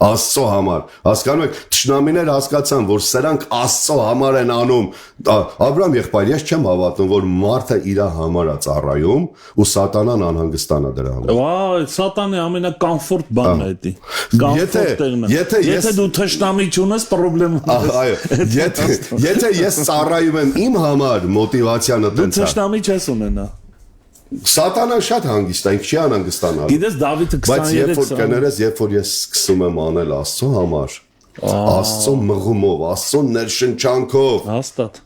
Աստծո համար, հասկանում եք, թշնամիներ հասկացան, որ սրանք Աստծո համար են անում, Աբրահամ եղբայր, ես չեմ հավատում, որ մարդը իր համար է ծառայում ու սատանան անհանգստանա դրա համար։ Վայ, սատանի ամենակոմֆորտ բանն է դա։ Կոմֆորտ տեղն է։ Եթե դու թշնամի չունես, խնդրեմ։ Այո, եթե ես ծառայում եմ իմ համար, մոտիվացիանը տենց է։ Դու թշնամի չես ունենա։ Սատանան շատ հանգիստ է, ինքը չի անհանգստանալ։ Գիտես Դավիթը 23 Բայց երբ որ կներես, երբ որ ես սկսում եմ անել Աստծո համար, Աստծո մղումով, Աստծո ներշնչանքով, հաստատ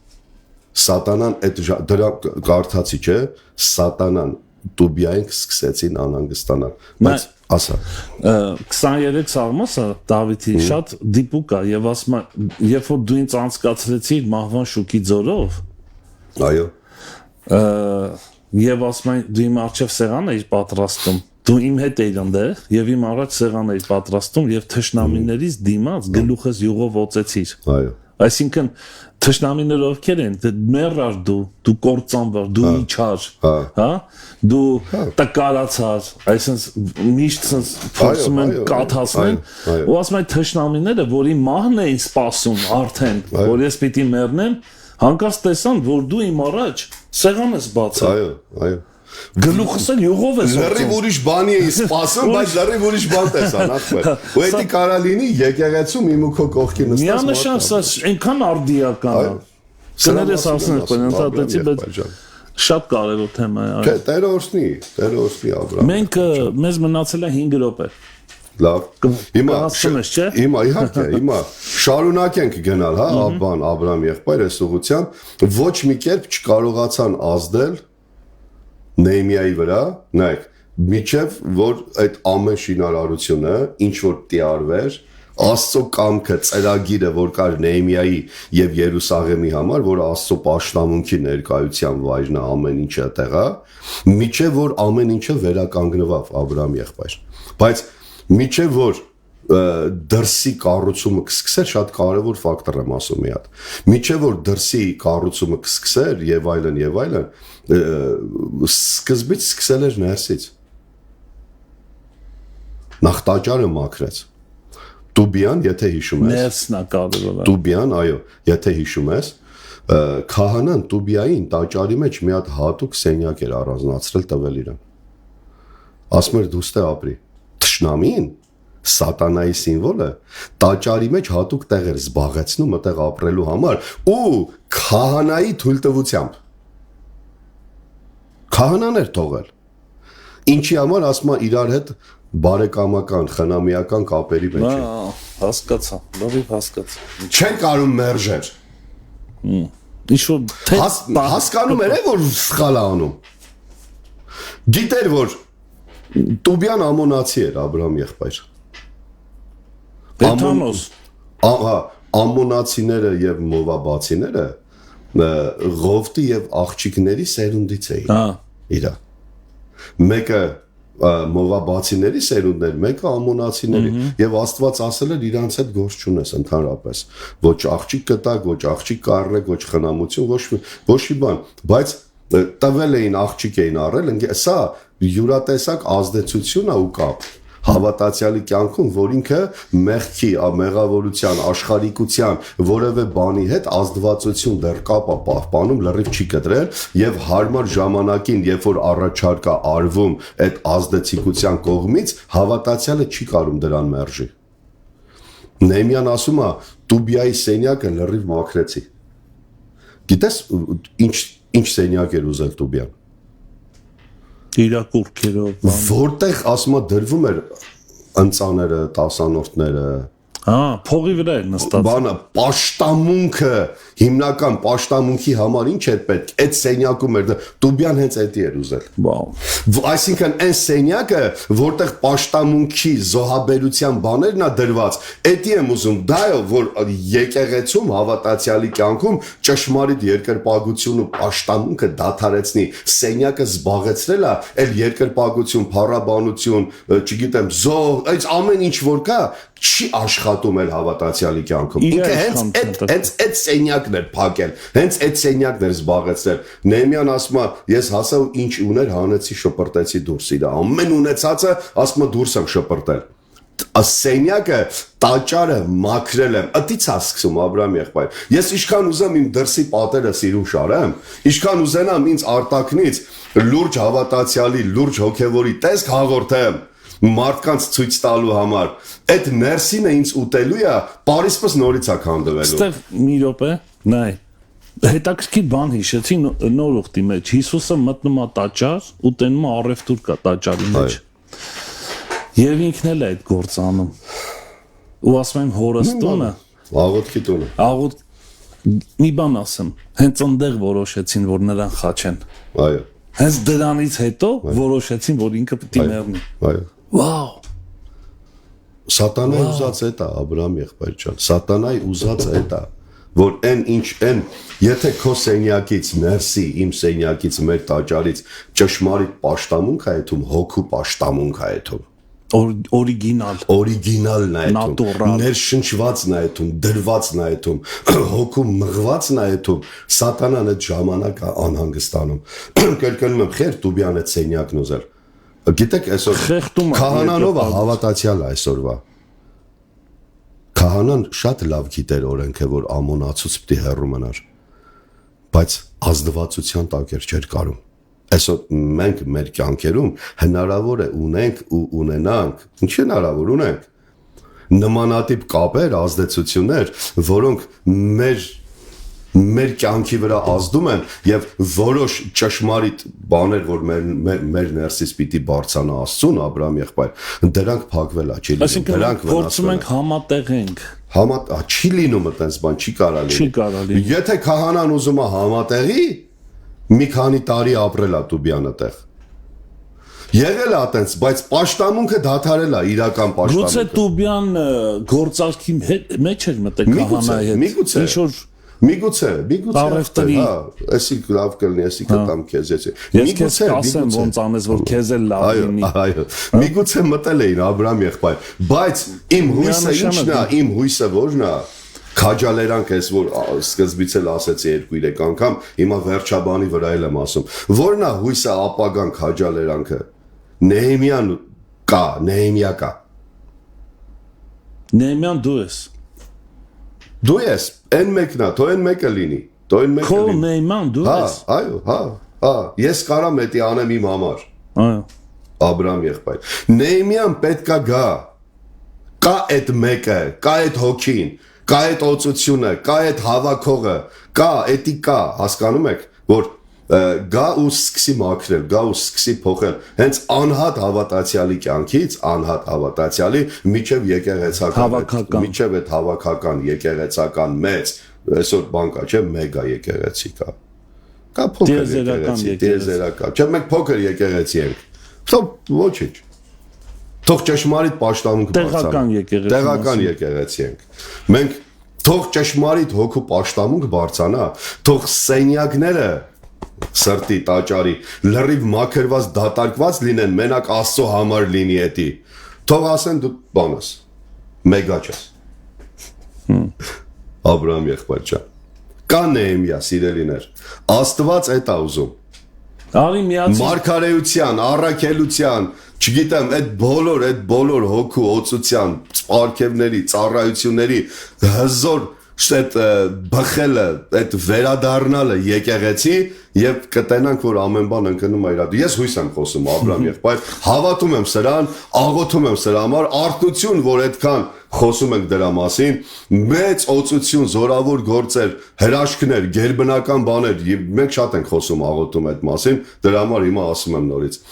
Սատանան այդ դրա կարդացի չէ, Սատանան Տոբիային սկսեցին անհանգստանալ։ Բայց ասա 23 Սաղմոսը Դավիթի շատ դիպուկ է եւ ասում է, երբ որ դու ինձ անցկացրեցիր մահվան շուկի ձորով, այո, եւ ասում են դու իմ առջև սեղան էիր պատրաստում, դու իմ հետ էիր ընդեղ եւ իմ առաջ սեղան էիր պատրաստում եւ թշնամիներից դիմաց գլուխս յուղով օծեցիր։ Այո։ Այսինքն թշնամիները ովքեր են, դեռ դու կործանվար, դու իջար, հա, դու տկարացար, այսինքն միշտ փորձում են կաթացնել, ու ասում են թշնամիները, որի մահն էին սպասում արդեն, որ ես պիտի մեռնեմ, հանկարծ տեսան, որ դու իմ առաջ սեղան ես բացել։ Այո, այո։ Գլուխս էլ յուղով ես օծում։ Լրիվ ուրիշ բանի էի սպասում, բայց լրիվ ուրիշ բան տեսան, ախպեր։ Ու էդի կարա լինի եկեղեցում իմ ու քո կողքի նստած։ Միանշան սա այնքան արդիական է։ Կներես ասենք, բնութատեցի, բայց շատ կարևոր թեմա է։ Չէ, Տերը օրհնի Աբրահամ։ Մենք մեզ մնացել է 5 րոպե։ Լավ։ Հիմա իհարկե, հիմա շարունակենք գնալ, հա, Աբրահամ եղբայր այս ուղղությամբ, ոչ մի կերպ չկարողացան ազդել Նեհեմիայի վրա, նայեք, միջև որ այդ ամեն շինարարությունը, ինչ որ տիարվեր, Աստծո կամքը, ծրագիրը, որ կար Նեհեմիայի եւ Երուսաղեմի համար, որ Աստծո պաշտամունքի ներկայության վայրն է, ամեն ինչը տեղա, միջև որ ամեն ինչը վերականգնվավ Աբրահամ եղբայր։ Բայց միջև որ դրսի կառուցումը կսկսեր, շատ կարևոր ֆակտոր եմ ասում մի հատ։ Միջև որ դրսի կառուցումը կսկսեր եւ այլն, սկզբից սկսել էր ներսից։ Նախ տաճարը մաքրեց։ Տուբիան, եթե հիշում ես։ Ներսն է կարևորը։ Տուբիան, այո, եթե հիշում ես, քահանան Տուբիային տաճարի մեջ մի հատ հատուկ սենյակ էր առանձնացրել տվել իրան։ Ասում էր դու ստե ապրի։ Թշնամին Սատանայի սիմվոլը տաճարի մեջ հատուկ տեղ էր զբաղեցնում այդտեղ ապրելու համար ու քահանայի թույլտվությամբ քահանան էր թողել ինչի համար ասում է իրար հետ բարեկամական խնամիական կապերի մեջ է հասկացա լավ հասկացա չեն կարում մերժեր ինչ որ հասկանում էր որ սխալ է անում գիտեր որ Տուբիան ամոնացի էր Աբրահամ եղբայր Բեթանոս ամոնացիները եւ մովաբացիները Ղովտի եւ աղջիկների սերունդից էին իրա մեկը մողաբացիների սերունդներ, մեկը ամոնացիների եւ Աստված ասել էր իրանց հետ գործ չունես ընդհանրապես ոչ աղջիկ կտակ, ոչ աղջիկ կառնեք, ոչ խնամություն, ոչ մի բան, բայց տվել էին աղջիկ էին առել, սա յուրատեսակ ազդեցություն է ու կապ հավատացյալի կյանքում, որ ինքը մեղքի, մեղավորության, աշխարհիկության որևէ բանի հետ ազդվածություն դեռ կապա պահպանում, լրիվ չի կտրել եւ հարմար ժամանակին, երբ որ առաջարկ է արվում այդ ազդեցիկության կողմից, հավատացյալը չի կարում դրան մերժի։ Նեհեմիան ասում է, Տուբիայի սենյակը լրիվ մաքրեցի։ Գիտես ինչ սենյակ էր ուզել Տուբիան։ Իրակուրքերով որտեղ ասում է դրվում էր ընծաները, տասանորդները փողի վրա էր նստած բանը պաշտամունքը հիմնական պաշտամունքի համար ինչ էր պետք այդ սենյակում էր Տուբյան հենց էդի էր ուզել այսինքն այն սենյակը որտեղ պաշտամունքի զոհաբերության բաներն է դրված էդի եմ ուզում դա է որ եկեղեցում հավատացյալի կյանքում ճշմարիտ երկրպագություն ու պաշտամունքը դադարեցնի սենյակը զբաղեցրել է այլ երկրպագություն փառաբանություն չգիտեմ զոհ այս ամեն ինչ որ կա չի աշխատում էլ հավատացյալի կյանքում ինքը հենց այդ սենյակն էր փակել հենց այդ սենյակն էր զբաղեցրել Նեհեմիան ասում է ես հասա ու ինչ ուներ հանեցի շպրտեցի դուրս իր ամեն ունեցածը ասում է դուրս եմ շպրտել սենյակը տաճարը մաքրել եմ ըտից է սկսում Աբրահամ եղբայր ես ինչքան ուզեմ իմ դրսի պատերը սիրուն շարեմ ինչքան ուզենամ ինձ արտակնից լուրջ հավատացյալի լուրջ հոգևորի տեսք հաղորդեմ մարդկանց ցույց տալու համար այդ ներսինը ինձ ուտելու է Փարիսպես նորից է քանդվելու Ստեղ մի րոպե նայ հետաքրքիր բան հիշեցի նոր ուխտի մեջ Հիսուսը մտնում է տաճար ու տենում է առևտուր կա տաճարի մեջ եւ ինքն էլ է այդ գործ անում ու ասում եմ հորս տունը աղոթքի տունը աղոթ մի բան ասեմ հենց այնտեղ որոշեցին որ նրան խաչեն այո հենց դրանից հետո որոշեցին որ ինքը պետք է մեռնի այո Վաու Սատանայի ուզած է դա Աբրահամ եղբայր ջան Սատանայի ուզած է դա որ այն եթե քո սենյակից ներսի իմ սենյակից մեր տաճարից ճշմարիտ պաշտամունք է այդում հոգու պաշտամունք է այդում օրիգինալն է այդում ներշնչվածն է այդում դրվածն է այդում հոգու մղվածն է այդում Սատանան այդ ժամանակ է անհանգստանում կրկնում եմ խեր Տուբյան այդ սենյակն ուզել Գիտեք այսօր քահանանով հավատացյալ է այսօրվա Քահանան շատ լավ գիտեր օրենքը որ ամոնացուց պիտի հեռու մնար բայց ազդվածության տակ չէր կարում այսօր մենք մեր կյանքերում հնարավոր է ունենք ու ունենանք ինչ հնարավոր ունենք նմանատիպ կապեր ազդեցություններ որոնք մեր կյանքի վրա ազդում են եւ որոշ ճշմարիտ բաներ որ մեր ներսից պիտի բարձանա Աստծուն Աբրահամ եղբայր դրանք փակվել է չի լինում դրանք փորձում ենք համատեղենք չի լինում այդպես բան չի կարալի եթե քահանան ուզում է համատեղի մի քանի տարի ապրել է Տուբյանը տեղ Եղել է այտենց, բայց պաշտամունքը դադարել է իրական պաշտամունքը։ Գուցե Տուբյան գործարքի մեջ էր մտել քահանայի հետ։ Միգուցե, հա, էսի լավ կլինի, էսի կտամ քեզ էսի։ Ես քեզ ասեմ ոնց անես որ քեզ էլ լավ լինի։ Այո, միգուցե մտել էին Աբրահամ եղբայր, բայց իմ հույսը ինչն է, իմ հույսը որն է։ Քաջալերանք էս որ սկզբից էլ ասեցի 2-3 անգամ, հիմա վերջաբանի վրա էլ եմ ասում։ Որն է հույսը ապագան քաջալերանքը։ Նեհեմիան կա, Նեհեմիա կա։ Նեհեմիան դու ես։ Դու ես, այն մեկն է, թող այն մեկը լինի, թող այն մեկը լինի։ Քո Նեհման դու ես։ Այո, ես կարամ էդի անեմ իմ համար։ Այո։ Աբրահամ եղբայր։ Նեհեմիան պետքա գա։ Կա այդ մեկը, կա այդ հոգին, կա այդ օծությունը, կա այդ հավաքողը, կա էտիկա, հասկանում եք, որ գա ու սկսի մաքրել, գա ու սկսի փոխել, հենց անհատ հավատացյալի կյանքից, անհատ հավատացյալի միջև եկեղեցական, միջև այդ հավաքական եկեղեցական մեծ, այսօր բան կա, չէ, մեգա եկեղեցի կա, կա փոքր եկեղեցի, տիեզերական, չէ, մենք փոքր եկեղեցի ենք, թող ոչինչ, թող ճշմարիտ պաշտամունք բարձանա, տեղական եկեղեցի ենք, մենք թող ճշմարիտ հոգու պաշտամունք բարձանա, թող սենյակները սրտի, տաճարի, լրիվ մաքրված, դատարկված լինեն, մենակ Աստծո համար լինի էդի։ Թող ասեն դու բան ես, մեգա չես։ Աբրահամ եղբայր ջան։ Կա Նեհեմիա, սիրելիներ։ Աստված էդ է ուզում։ Արի միացի Մարգարեության, առաքելության, չգիտեմ, այդ բոլոր հոգու օծության, սպարքևների, ծառայությունների հզոր այդ բխելը, այդ վերադառնալը եկեղեցի եւ կտենանք որ ամեն բան ընկնում է իրար։ Ես հույս եմ խոսում Աբրահամ եղբայր, հավատում եմ սրան, աղոթում եմ սրա համար, արթնություն, որ այդքան խոսում ենք դրա մասին, մեծ օծություն, զորավոր գործեր, հրաշքներ, գերբնական բաներ, եւ մենք շատ ենք խոսում աղոթում այդ մասին, դրա համար հիմա ասում եմ նորից։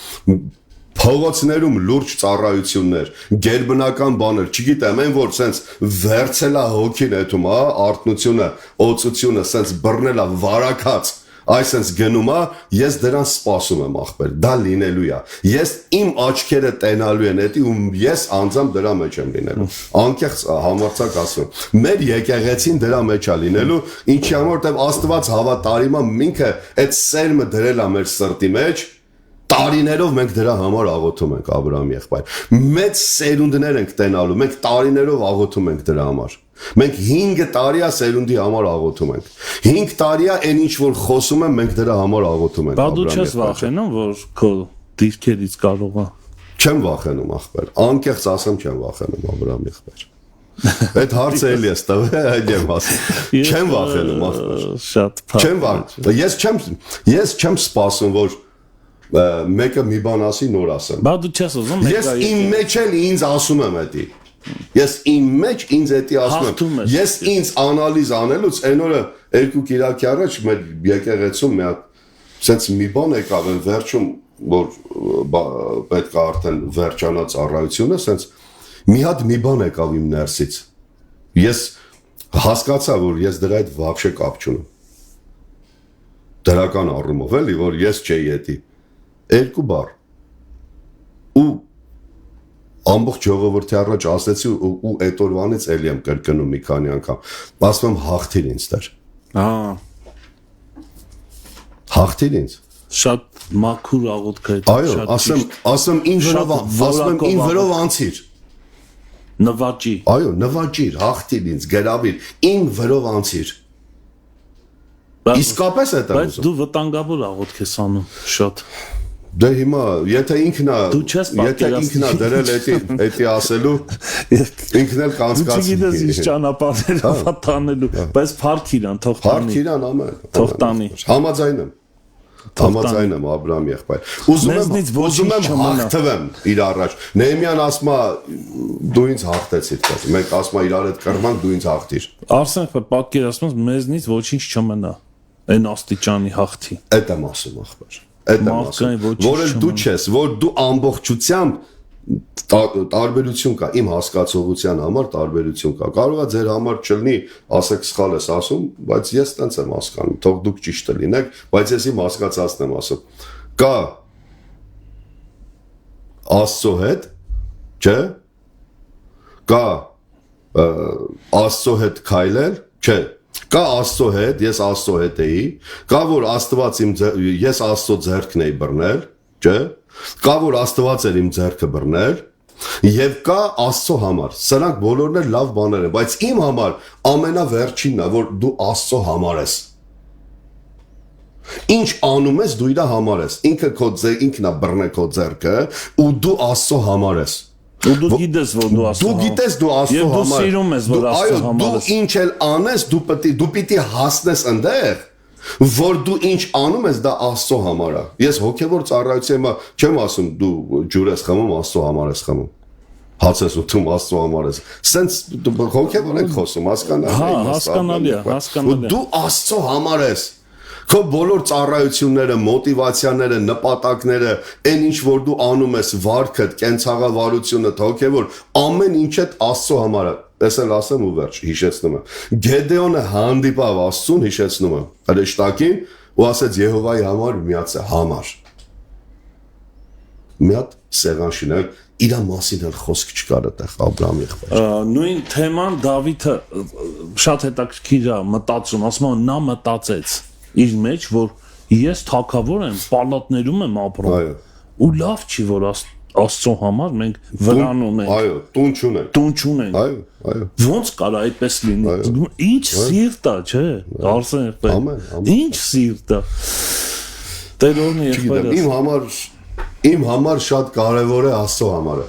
Փողոցներում լուրջ ծառայություններ, գերբնական բաներ, չգիտեմ, այն որ սենց վերցելա հոգին էթում, արթնությունը, օծությունը, սենց բռնելա վարակած, այս սենց գնում է, ես դրան սպասում եմ ախպեր, դա լինելու է, ես իմ աչքերը տենալու են էդի ու ես անձամբ դրա մեջ եմ լինելու, անկեղծ համարձակ ասում, մեր եկեղեցին դրա մեջ է լինելու, ինչի համար որտեվ Աստված հավատարիմ է, ինքը այդ սերմը դրել է մեր սրտի մեջ, տարիներով մենք դրա համար աղոթում ենք Աբրահամ եղբայր։ Մեծ սերունդներ ենք տենալու, մենք տարիներով աղոթում ենք դրա համար։ Մենք 5 տարի է սերունդի համար աղոթում ենք։ 5 տարի է այն ինչ որ խոսում եմ, մենք դրա համար աղոթում ենք։ Բա դու չես վախենում, որ քո դիրքերից կարող է։ Չեմ վախենում ախպեր։ Անկեղծ ասեմ չեմ վախենում Աբրահամ եղբայր։ Այդ հարցը էլի է ստվել, այդ եմ ասում։ Չեմ վախենում ախպեր։ Շատ փառք։ Չեմ վախենում։ Ես չեմ սպասում որ մեկը մի բան ասի նոր ասեմ։ Բա դու չես ուզում Ես իմ մեջ էլ ինձ ասում եմ էդի։ Ես իմ մեջ ինձ էդի ասում եմ։ Ես ինձ անալիզ անելուց այն օրը 2 կիրակի առաջ մեր եկեղեցում մի հատ sense մի բան եկավ այն վերջում որ պետք է արդեն վերջանա ծառայությունը sense մի հատ մի բան եկավ իմ ներսից։ Ես հասկացա որ ես դրա հետ вообще կապ չունեմ։ Դրական առումով էլի որ ես չէի էդի 2 բառ ու ամբողջ ժողովրդի առաջ ասեցի ու այդ օրվանից էլի եմ կրկնում մի քանի անգամ ասում եմ հաղթիր ինձ դեր հաղթիր ինձ շատ մաքուր աղոթք է այո ասեմ ին վրով անցիր նվաճի այո նվաճիր հաղթիր ինձ գրավիր ին վրով անցիր իսկապես է դա բայց դու վտանգավոր աղոթք ես անում շատ Դե հիմա, եթե ինքնա դրել էդի ասելու, ինքն էլ կանցկացի։ Դու չգիտես ինչ ճանապարհներով տանելու, բայց փառք իրան, թող տանի։ Փառք իրան ամեն։ Թող տանի։ Համաձայն եմ Աբրահամ եղբայր։ Ուզում եմ հաղթվեմ իր առաջ։ Նեհեմիան ասում է դու ինձ հաղթեցիր, մենք ասում է իրար հետ կռվանք դու ինձ հաղթիր։ Արսեն պատկերացնում մեզնից ոչինչ չմնա։ Այն աստիճանի հաղթի։ Էդ եմ ասում ախպեր։ Այդ եմ ասում, որ դու չես, որ դու ամբողջությամբ տարբերություն կա, իմ հասկացողության համար տարբերություն կա։ Կարող է ձեր համար չլինի, ասեք սխալ ես ասում, բայց ես տենց եմ հասկանում, թող դուք ճիշտ լինեք, բայց ես իմ հասկացածն եմ ասում։ Կա Աստծո հետ, չէ՞։ Կա Աստծո հետ քայլել, չէ՞։ Կա Աստծո հետ, ես Աստծո հետ էի, կա որ Աստված ես Աստծո ձեռքն էի բռնել, չէ՞։ Կա որ Աստված էր իմ ձեռքը բռնել, եւ կա Աստծո համար։ Սրանք բոլորն էլ լավ բաներ են, բայց իմ համար ամենավերջինն է, որ դու Աստծո համար ես։ Ինչ անում ես, դու իր համար ես։ Ինքն է բռնել քո ձեռքը, ու դու Աստծո համար ես։ Ու դու գիտես որ դու Աստծո Դու գիտես դու Աստծո համար։ Եվ դու սիրում ես որ Աստծո համար ես։ Դու ինչ էլ անես, դու պիտի հասնես այնտեղ, որ դու ինչ անում ես, դա Աստծո համար է։ Ես հոգևոր ծառայության չեմ ասում դու ջուր ես խմում, Աստծո համար ես խմում։ Հաց ես ուտում, Աստծո համար ես։ Սենց հոգևոր ենք խոսում, հասկանալի է։ Դու Աստծո համար ես։ Քո բոլոր ծառայությունները, մոտիվացիաները, նպատակները, այն ինչ որ դու անում ես, վարքդ, կենցաղավարությունը, հոգևոր, ամեն ինչը Աստծո համար է։ Տեսել ասեմ ու վերջ, հիշեցնում եմ։ Գեդեոնը հանդիպավ Աստծուն, հիշեցնում եմ։ Հրեշտակին ու ասեց Եհովայի համար միացե համար։ Մի հատ սեղան շինել, իր մասին էլ խոսք չկար այդտեղ Աբրահամ եղբայր։ Նույն թեման Դավիթը շատ հետաքրքիր է մտածում, ասում նա մտածեց իր մեջ, որ ես թակավոր եմ, պալատներում եմ ապրում։ Այո։ Ու լավ չի, որ Աստծո համար մենք վրան ունենք։ Այո, տուն չունենք։ Տուն չունենք։ Այո, այո։ Ոնց կարա այդպես լինի։ Ինչ սիրտ է, չէ՞։ Արսեն եղբայր։ Ամեն։ Ինչ սիրտ է։ Տերորն եղբայրը։ Իմ համար շատ կարևոր է Աստծո համարը։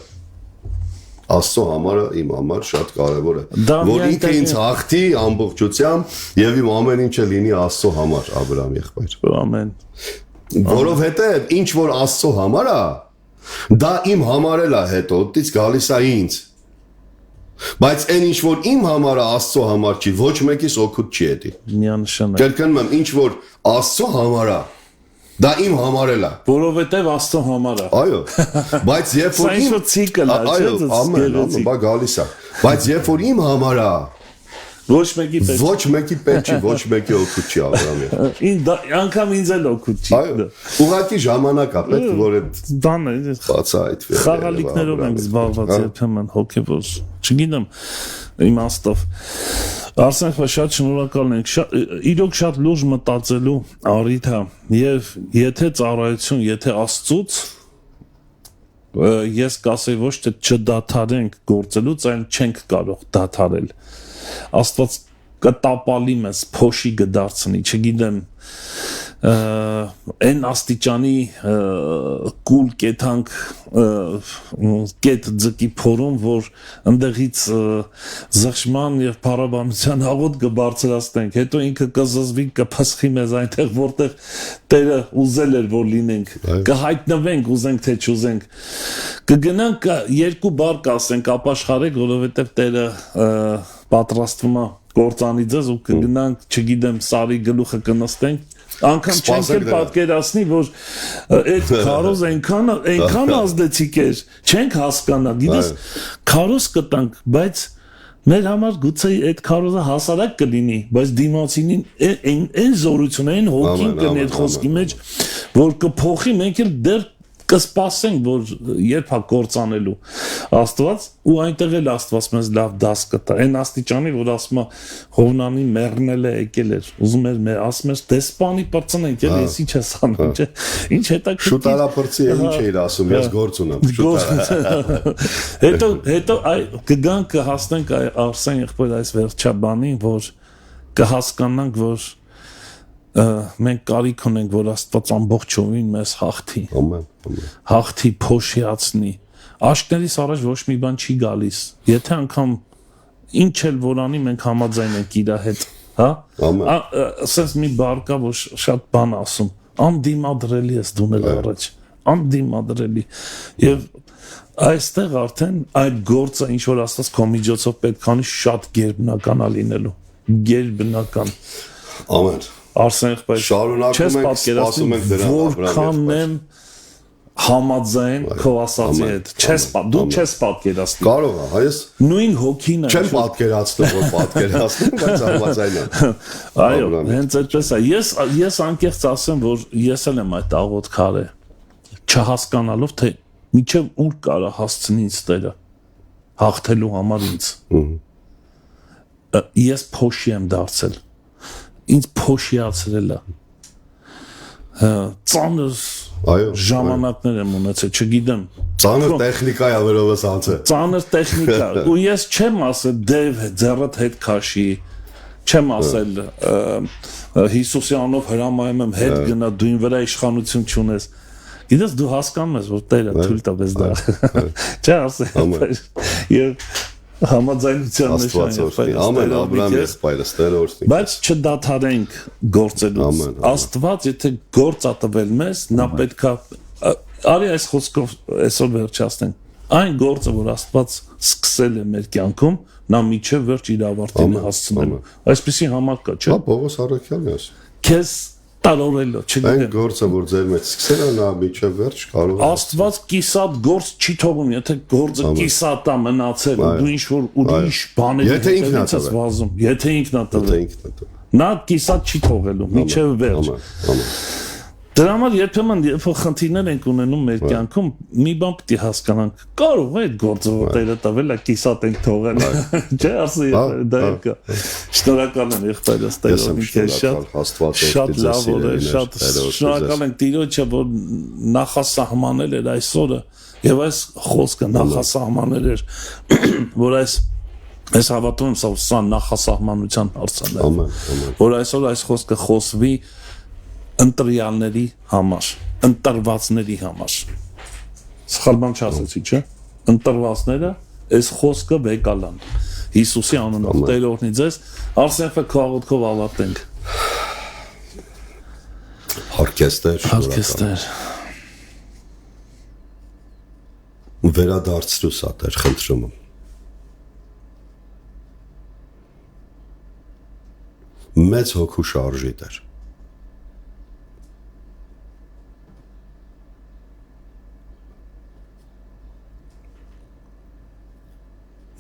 Աստծո համարը իմ համար շատ կարևոր է։ Որ ինքը ինձ հաղթի ամբողջությամբ եւ իմ ամեն ինչը լինի Աստծո համար, Աբրահամ եղբայր։ Ամեն։ Որովհետեւ ինչ որ Աստծո համար է, դա իմ համար էլ է հետո, դից գալիս է ինձ։ Բայց այն ինչ որ իմ համար է Աստծո համար չի, ոչ մեկիս օգուտ չի էդի։ Միանշանակ։ Կրկնում եմ, ինչ որ Աստծո համար է, դա իմ համար էլ է։ Որովհետև Աստծո համար է։ Այո։ Բայց երբ որ իմ ցիկլը, այո, ամեն, բա գալիս է։ Բայց երբ որ իմ համար է, ոչ մեկի պետք։ Ոչ մեկի պետք չի, ոչ մեկի օգուտ չի Աբրահամի։ Անկամ ինձ էլ օգուտ չի։ Այո։ Ուղղակի ժամանակ է պետք, որ այդ բանը բացահայտվի։ խաղալիքներով ենք զբաղված երբեմն հոգեվոր։ Չգիտեմ իմաստով։ Արսեն, շատ շնորհակալ ենք։ Իրոք շատ լուրջ մտածելու առիթ է եւ եթե ծառայություն, եթե Աստծուց ես կասեի ոչ թե չդադարենք գործելուց, այլ չենք կարող դադարել։ Աստված կտապալի մեզ, փոշի կդարձնի, չգիտեմ, այն աստիճանի կուլ կեթանք կետ ձգի փորում, որ ընդեղից զղջման եւ փառաբանության հաղոտ կբարձրացնենք, հետո ինքը կզզվի, կփսխի մեզ այնտեղ, որտեղ Տերը ուզել էր, որ լինենք, կհայտնվենք, ուզենք թե չուզենք, կգնանք երկու բառ կասենք, ապաշխարեք, որովհետեւ Տերը պատրաստվում է գործանի ձեզ ու կգնանք, չգիտեմ, սարի գլուխը կնստենք, անգամ չենք էլ պատկերացնի, որ այդ քարոզ այնքան ազդեցիկ էր, չենք հասկանա, գիտես, քարոզ կտանք, բայց մեր համար գուցե այդ քարոզը հասարակ կլինի, բայց դիմացինին այն զորությունը, այն հոգին կնի այդ խոսքի մեջ, որ կփոխի, մենք էլ դեռ կսպասենք, որ երբ է կործանելու Աստված ու այնտեղ էլ Աստված մեզ լավ դաս կտա այն աստիճանի որ ասում է Հովնանի մեռնել է եկել էր ուզում էր ասում էր դեսպանի բրցնենք էլ ես ինչ ես անում չէ ինչ հետաքրքիր շուտ արապրծի ինչ էիր ասում ես գործ ունեմ հետո կգանք կհասնենք Արսեն եղբայր այս վերջաբանին որ կհասկանանք որ մենք կարիք ունենք, որ Աստված ամբողջովին մեզ հաղթի։ Հաղթի, փոշիացնի։ Աշկներից առաջ ոչ մի բան չի գալիս։ Եթե անգամ ինչ էլ որ անի, մենք համաձայն ենք իր հետ, հա? Ասես մի բառ կա, որ շատ բան ասում։ Անդիմադրելի ես դունել առաջ։ Անդիմադրելի։ Եվ այստեղ արդեն այդ գործը ինչ որ Աստված քո միջոցով պետք է անի շատ գերբնական է լինելու։ Գերբնական։ Ամեն։ Արսեն եղբայր, շարունակում ենք, սպասում ենք դրան որքան եմ համաձայն քո ասածի հետ։ Դու չես պատկերացնի։ Կարող է, հայս նույն հոգին է։ Չեմ պատկերացնում, որ պատկերացնում, բայց համաձայն եմ։ Այո, հենց այդպես է։ Ես անկեղծ ասեմ, որ ես էլ եմ այդ աղոթք արել, չհասկանալով թե միջև ուր կարա հասցնի ինձ Տերը հաղթելու համար ինձ։ Ես փոշի եմ դարձել։ Ինձ փոշիացրել է ծանր ժամանակներ եմ ունեցել, չգիտեմ ծանր տեխնիկա է վերովս անցել ծանր տեխնիկա ու ես չեմ ասել դև ձեռդ հետ քաշի չեմ ասել Հիսուսի անով հրամայում եմ հետ գնա դու ին վրա իշխանություն չունես գիտես դու հասկանում ես որ Տերը թույլ տվեց դա չէ ասել եւ համաձայնության նշան ամեն Աբրահամ եղբայրս Տերը օրհնի բայց չդադարենք գործելուց Աստված եթե գործ ա տվել մեզ նա պետքա արի այս խոսքով այսօր վերջացնենք այն գործը որ Աստված սկսել է մեր կյանքում նա միջև վերջ իր ավարտին հասցնելու այսպեսի համար կա չէ Պողոս Արաքյանն է քեզ տարորելով, չգիտեմ։ Այն գործը, որ ձեր մեջ սկսել է նա միջև վերջ կարող է։ Աստված կիսատ գործ չի թողում, եթե գործը կիսատ է մնացել, ու դու ինչ-որ ուրիշ բաներ ես վազում, եթե ինքն է տվել։ Նա կիսատ չի թողելու, միջև վերջ։ Դրա համար երբեմն երբ որ խնդիրներ ենք ունենում մեր կյանքում, մի բան պետք է հասկանանք, կարող է այդ գործը որտեղը տվել է կիսատ ենք թողել, չէ՞ ասի դա կա։ Շնորհակալ եմ եղբայրս Տերողի քեզ շատ լավ որ է, շատ շնորհակալ ենք Տիրոջը որ նախասահմանել էր այս օրը եւ այս խոսքը նախասահմանել էր, որ այս հավատում եմ սա նախասահմանության հարցն է։ Որ այսօր այս խոսքը խոսվի ընտրյալների համար, ընտրվածների համար։ Սխալ բան չասեցի, չէ՞։ Ընտրվածները այս խոսքը վեկալան։ Հիսուսի անունով Տեր օրհնի ձեզ, Արսենը քո աղոթքով ավարտենք։ Հարկեստեր։ Վերադարձրու սա Տեր, խնդրում եմ։ Մեծ հոգու շարժի Տեր։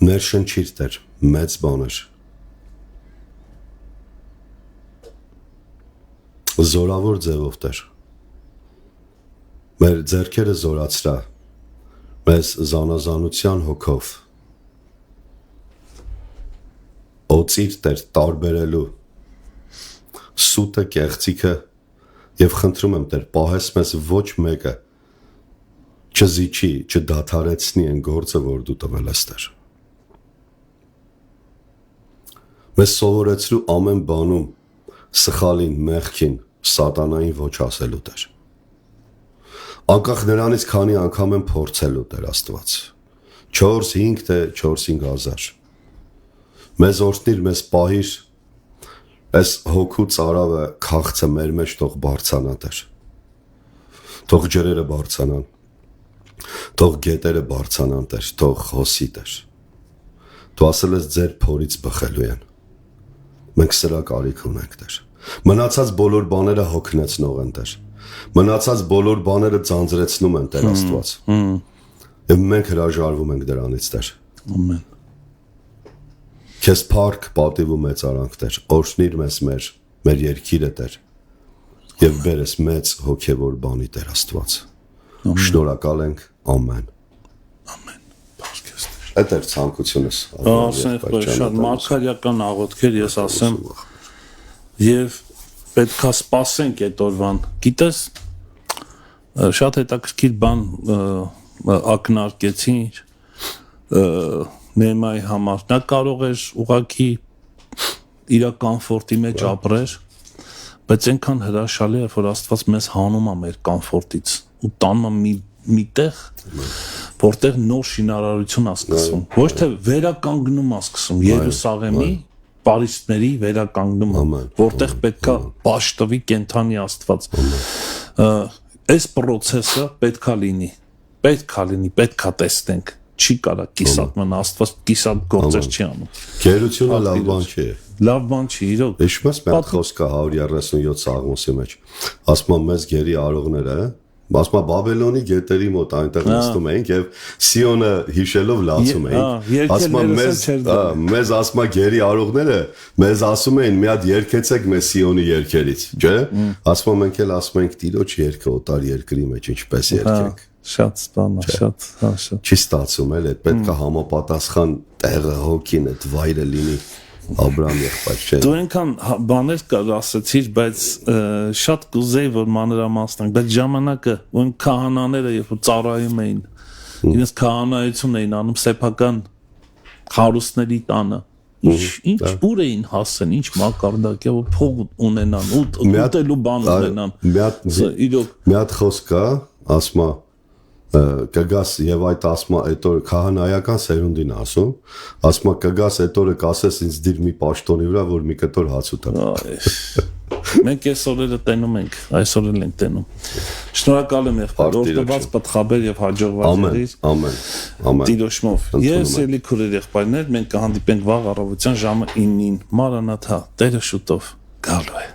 Ներշնչիր Տեր, մեծ բաներ։ Զորավոր ձևով Տեր։ Մեր ձեռքերը զորացրա, մեզ զանազանության հոգով։ Օծիր Տեր տարբերելու սուտը, կեղծիքը եւ խնդրում եմ Տեր, պահես մեզ ոչ մեկը չզիջի, չդադարեցնի այն գործը, որ դու տվել ես Տեր։ Մեզ սովորեցրու ամեն բանում սխալին, մեղքին, սատանային ոչ ասելու Տեր։ Անկախ նրանից քանի անգամ եմ փորձելու Տեր Աստված։ 4-5 թե 4-5 հազար։ Մեզ օրհնիր, մեզ պահիր, այս հոգու ծարավը քաղցը մեր մեջ թող բարձանա Տեր։ Թող ջրերը բարձանան, թող գետերը բարձանան Տեր, թող հոսի Տեր։ Դու ասել ես ձեր փորից բխելու են։ Մենք սրա կարիք ունենք Տեր։ Մնացած բոլոր բաները հոգնեցնող են Տեր։ Մնացած բոլոր բաները ձանձրեցնում են Տեր Աստված։ Եվ մենք հրաժարվում ենք դրանից Տեր։ Ամեն։ Քեզ փառք, պատիվ ու մեծարանք Տեր։ Օրհնիր մեզ մեր երկիրը Տեր։ Եվ բերես մեծ հոգևոր բանի Տեր Աստված։ Շնորհակալ ենք, ամեն։ Ամեն։ Այդ էր ցանկությունս։ Ասենք շատ մարգարեական աղոթքեր ես ասեմ եւ պետքա սպասենք այդ օրվան։ Գիտես շատ հետաքրքիր բան ակնարկեցին Նեհեմիայի համար։ Նա կարող էր ուղղակի իր կոմֆորտի մեջ ապրեր, բայց այնքան հրաշալի է որ Աստված մեզ հանում է մեր կոմֆորտից ու տանում է մի տեղ որտեղ նոր շինարարություն է սկսվում, ոչ թե վերականգնում է սկսվում Երուսաղեմի պարիսպների վերականգնումը, որտեղ պետքա պաշտվի կենթանի Աստված։ Այս process-ը պետքա լինի, պետքա տեսնենք, չի կարա կիսատ մնա, Աստված կիսատ գործեր չի անում։ Գերությունը լավ բան չի։ Լավ բան չի, իրոք։ Հիշում ես մեր խոսքը 137 Սաղմոսի մեջ, ասում եմ մեզ գերի արողները, ասում եմ Բաբելոնի գետերի մոտ այնտեղ նստում էինք եւ Սիոնը հիշելով լացում էինք, ասում եմ մեզ ասում եմ գերի արողները, մեզ ասում էին մի հատ երկեցեք մեզ Սիոնի երկերից, չէ՞։ Ասում եմ մենք էլ ասում ենք Տիրոջ երկը օտար երկրի մեջ ինչպես երկենք։ Շատ ստանա, շատ։ Չի ստացում էլ, այդ պետք է համապատասխան տեղը հոգին այդ վայրը լինի։ Աբրահամ եղբայր չէ։ Դու այնքան բաներ կար ասացիր, բայց շատ կուզեի որ մանրամասնենք, բայց ժամանակը ու քահանաները երբ որ ծառայում էին, իրենց քահանայություն էին անում սեփական հարուստների տանը։ Ինչ ուր էին հասել, ինչ մակարդակ է որ փող ունենան, ուտելու բան ունենան։ Մի հատ խոսք կա, ասում կգաս եւ այդ ասма այդ օրը քահանայական սերունդին ասում կգաս այդ օրը կասես ինձ դիր մի պաշտոնի վրա որ մի կտոր հաց ուտեմ։ Մենք այսօրերը տենում ենք, այսօր էլ ենք տենում։ Շնորհակալ եմ եղբայր, օրհնված պատխաբեր եւ հաջողված եղիր։ Ամեն։ Տիրոջմով։ Ես ելի քուրեր եղբայրներ, մենք կհանդիպենք վաղ առավոտյան ժամը 9-ին։ Մարանաթա, Տերը շուտով գալու է։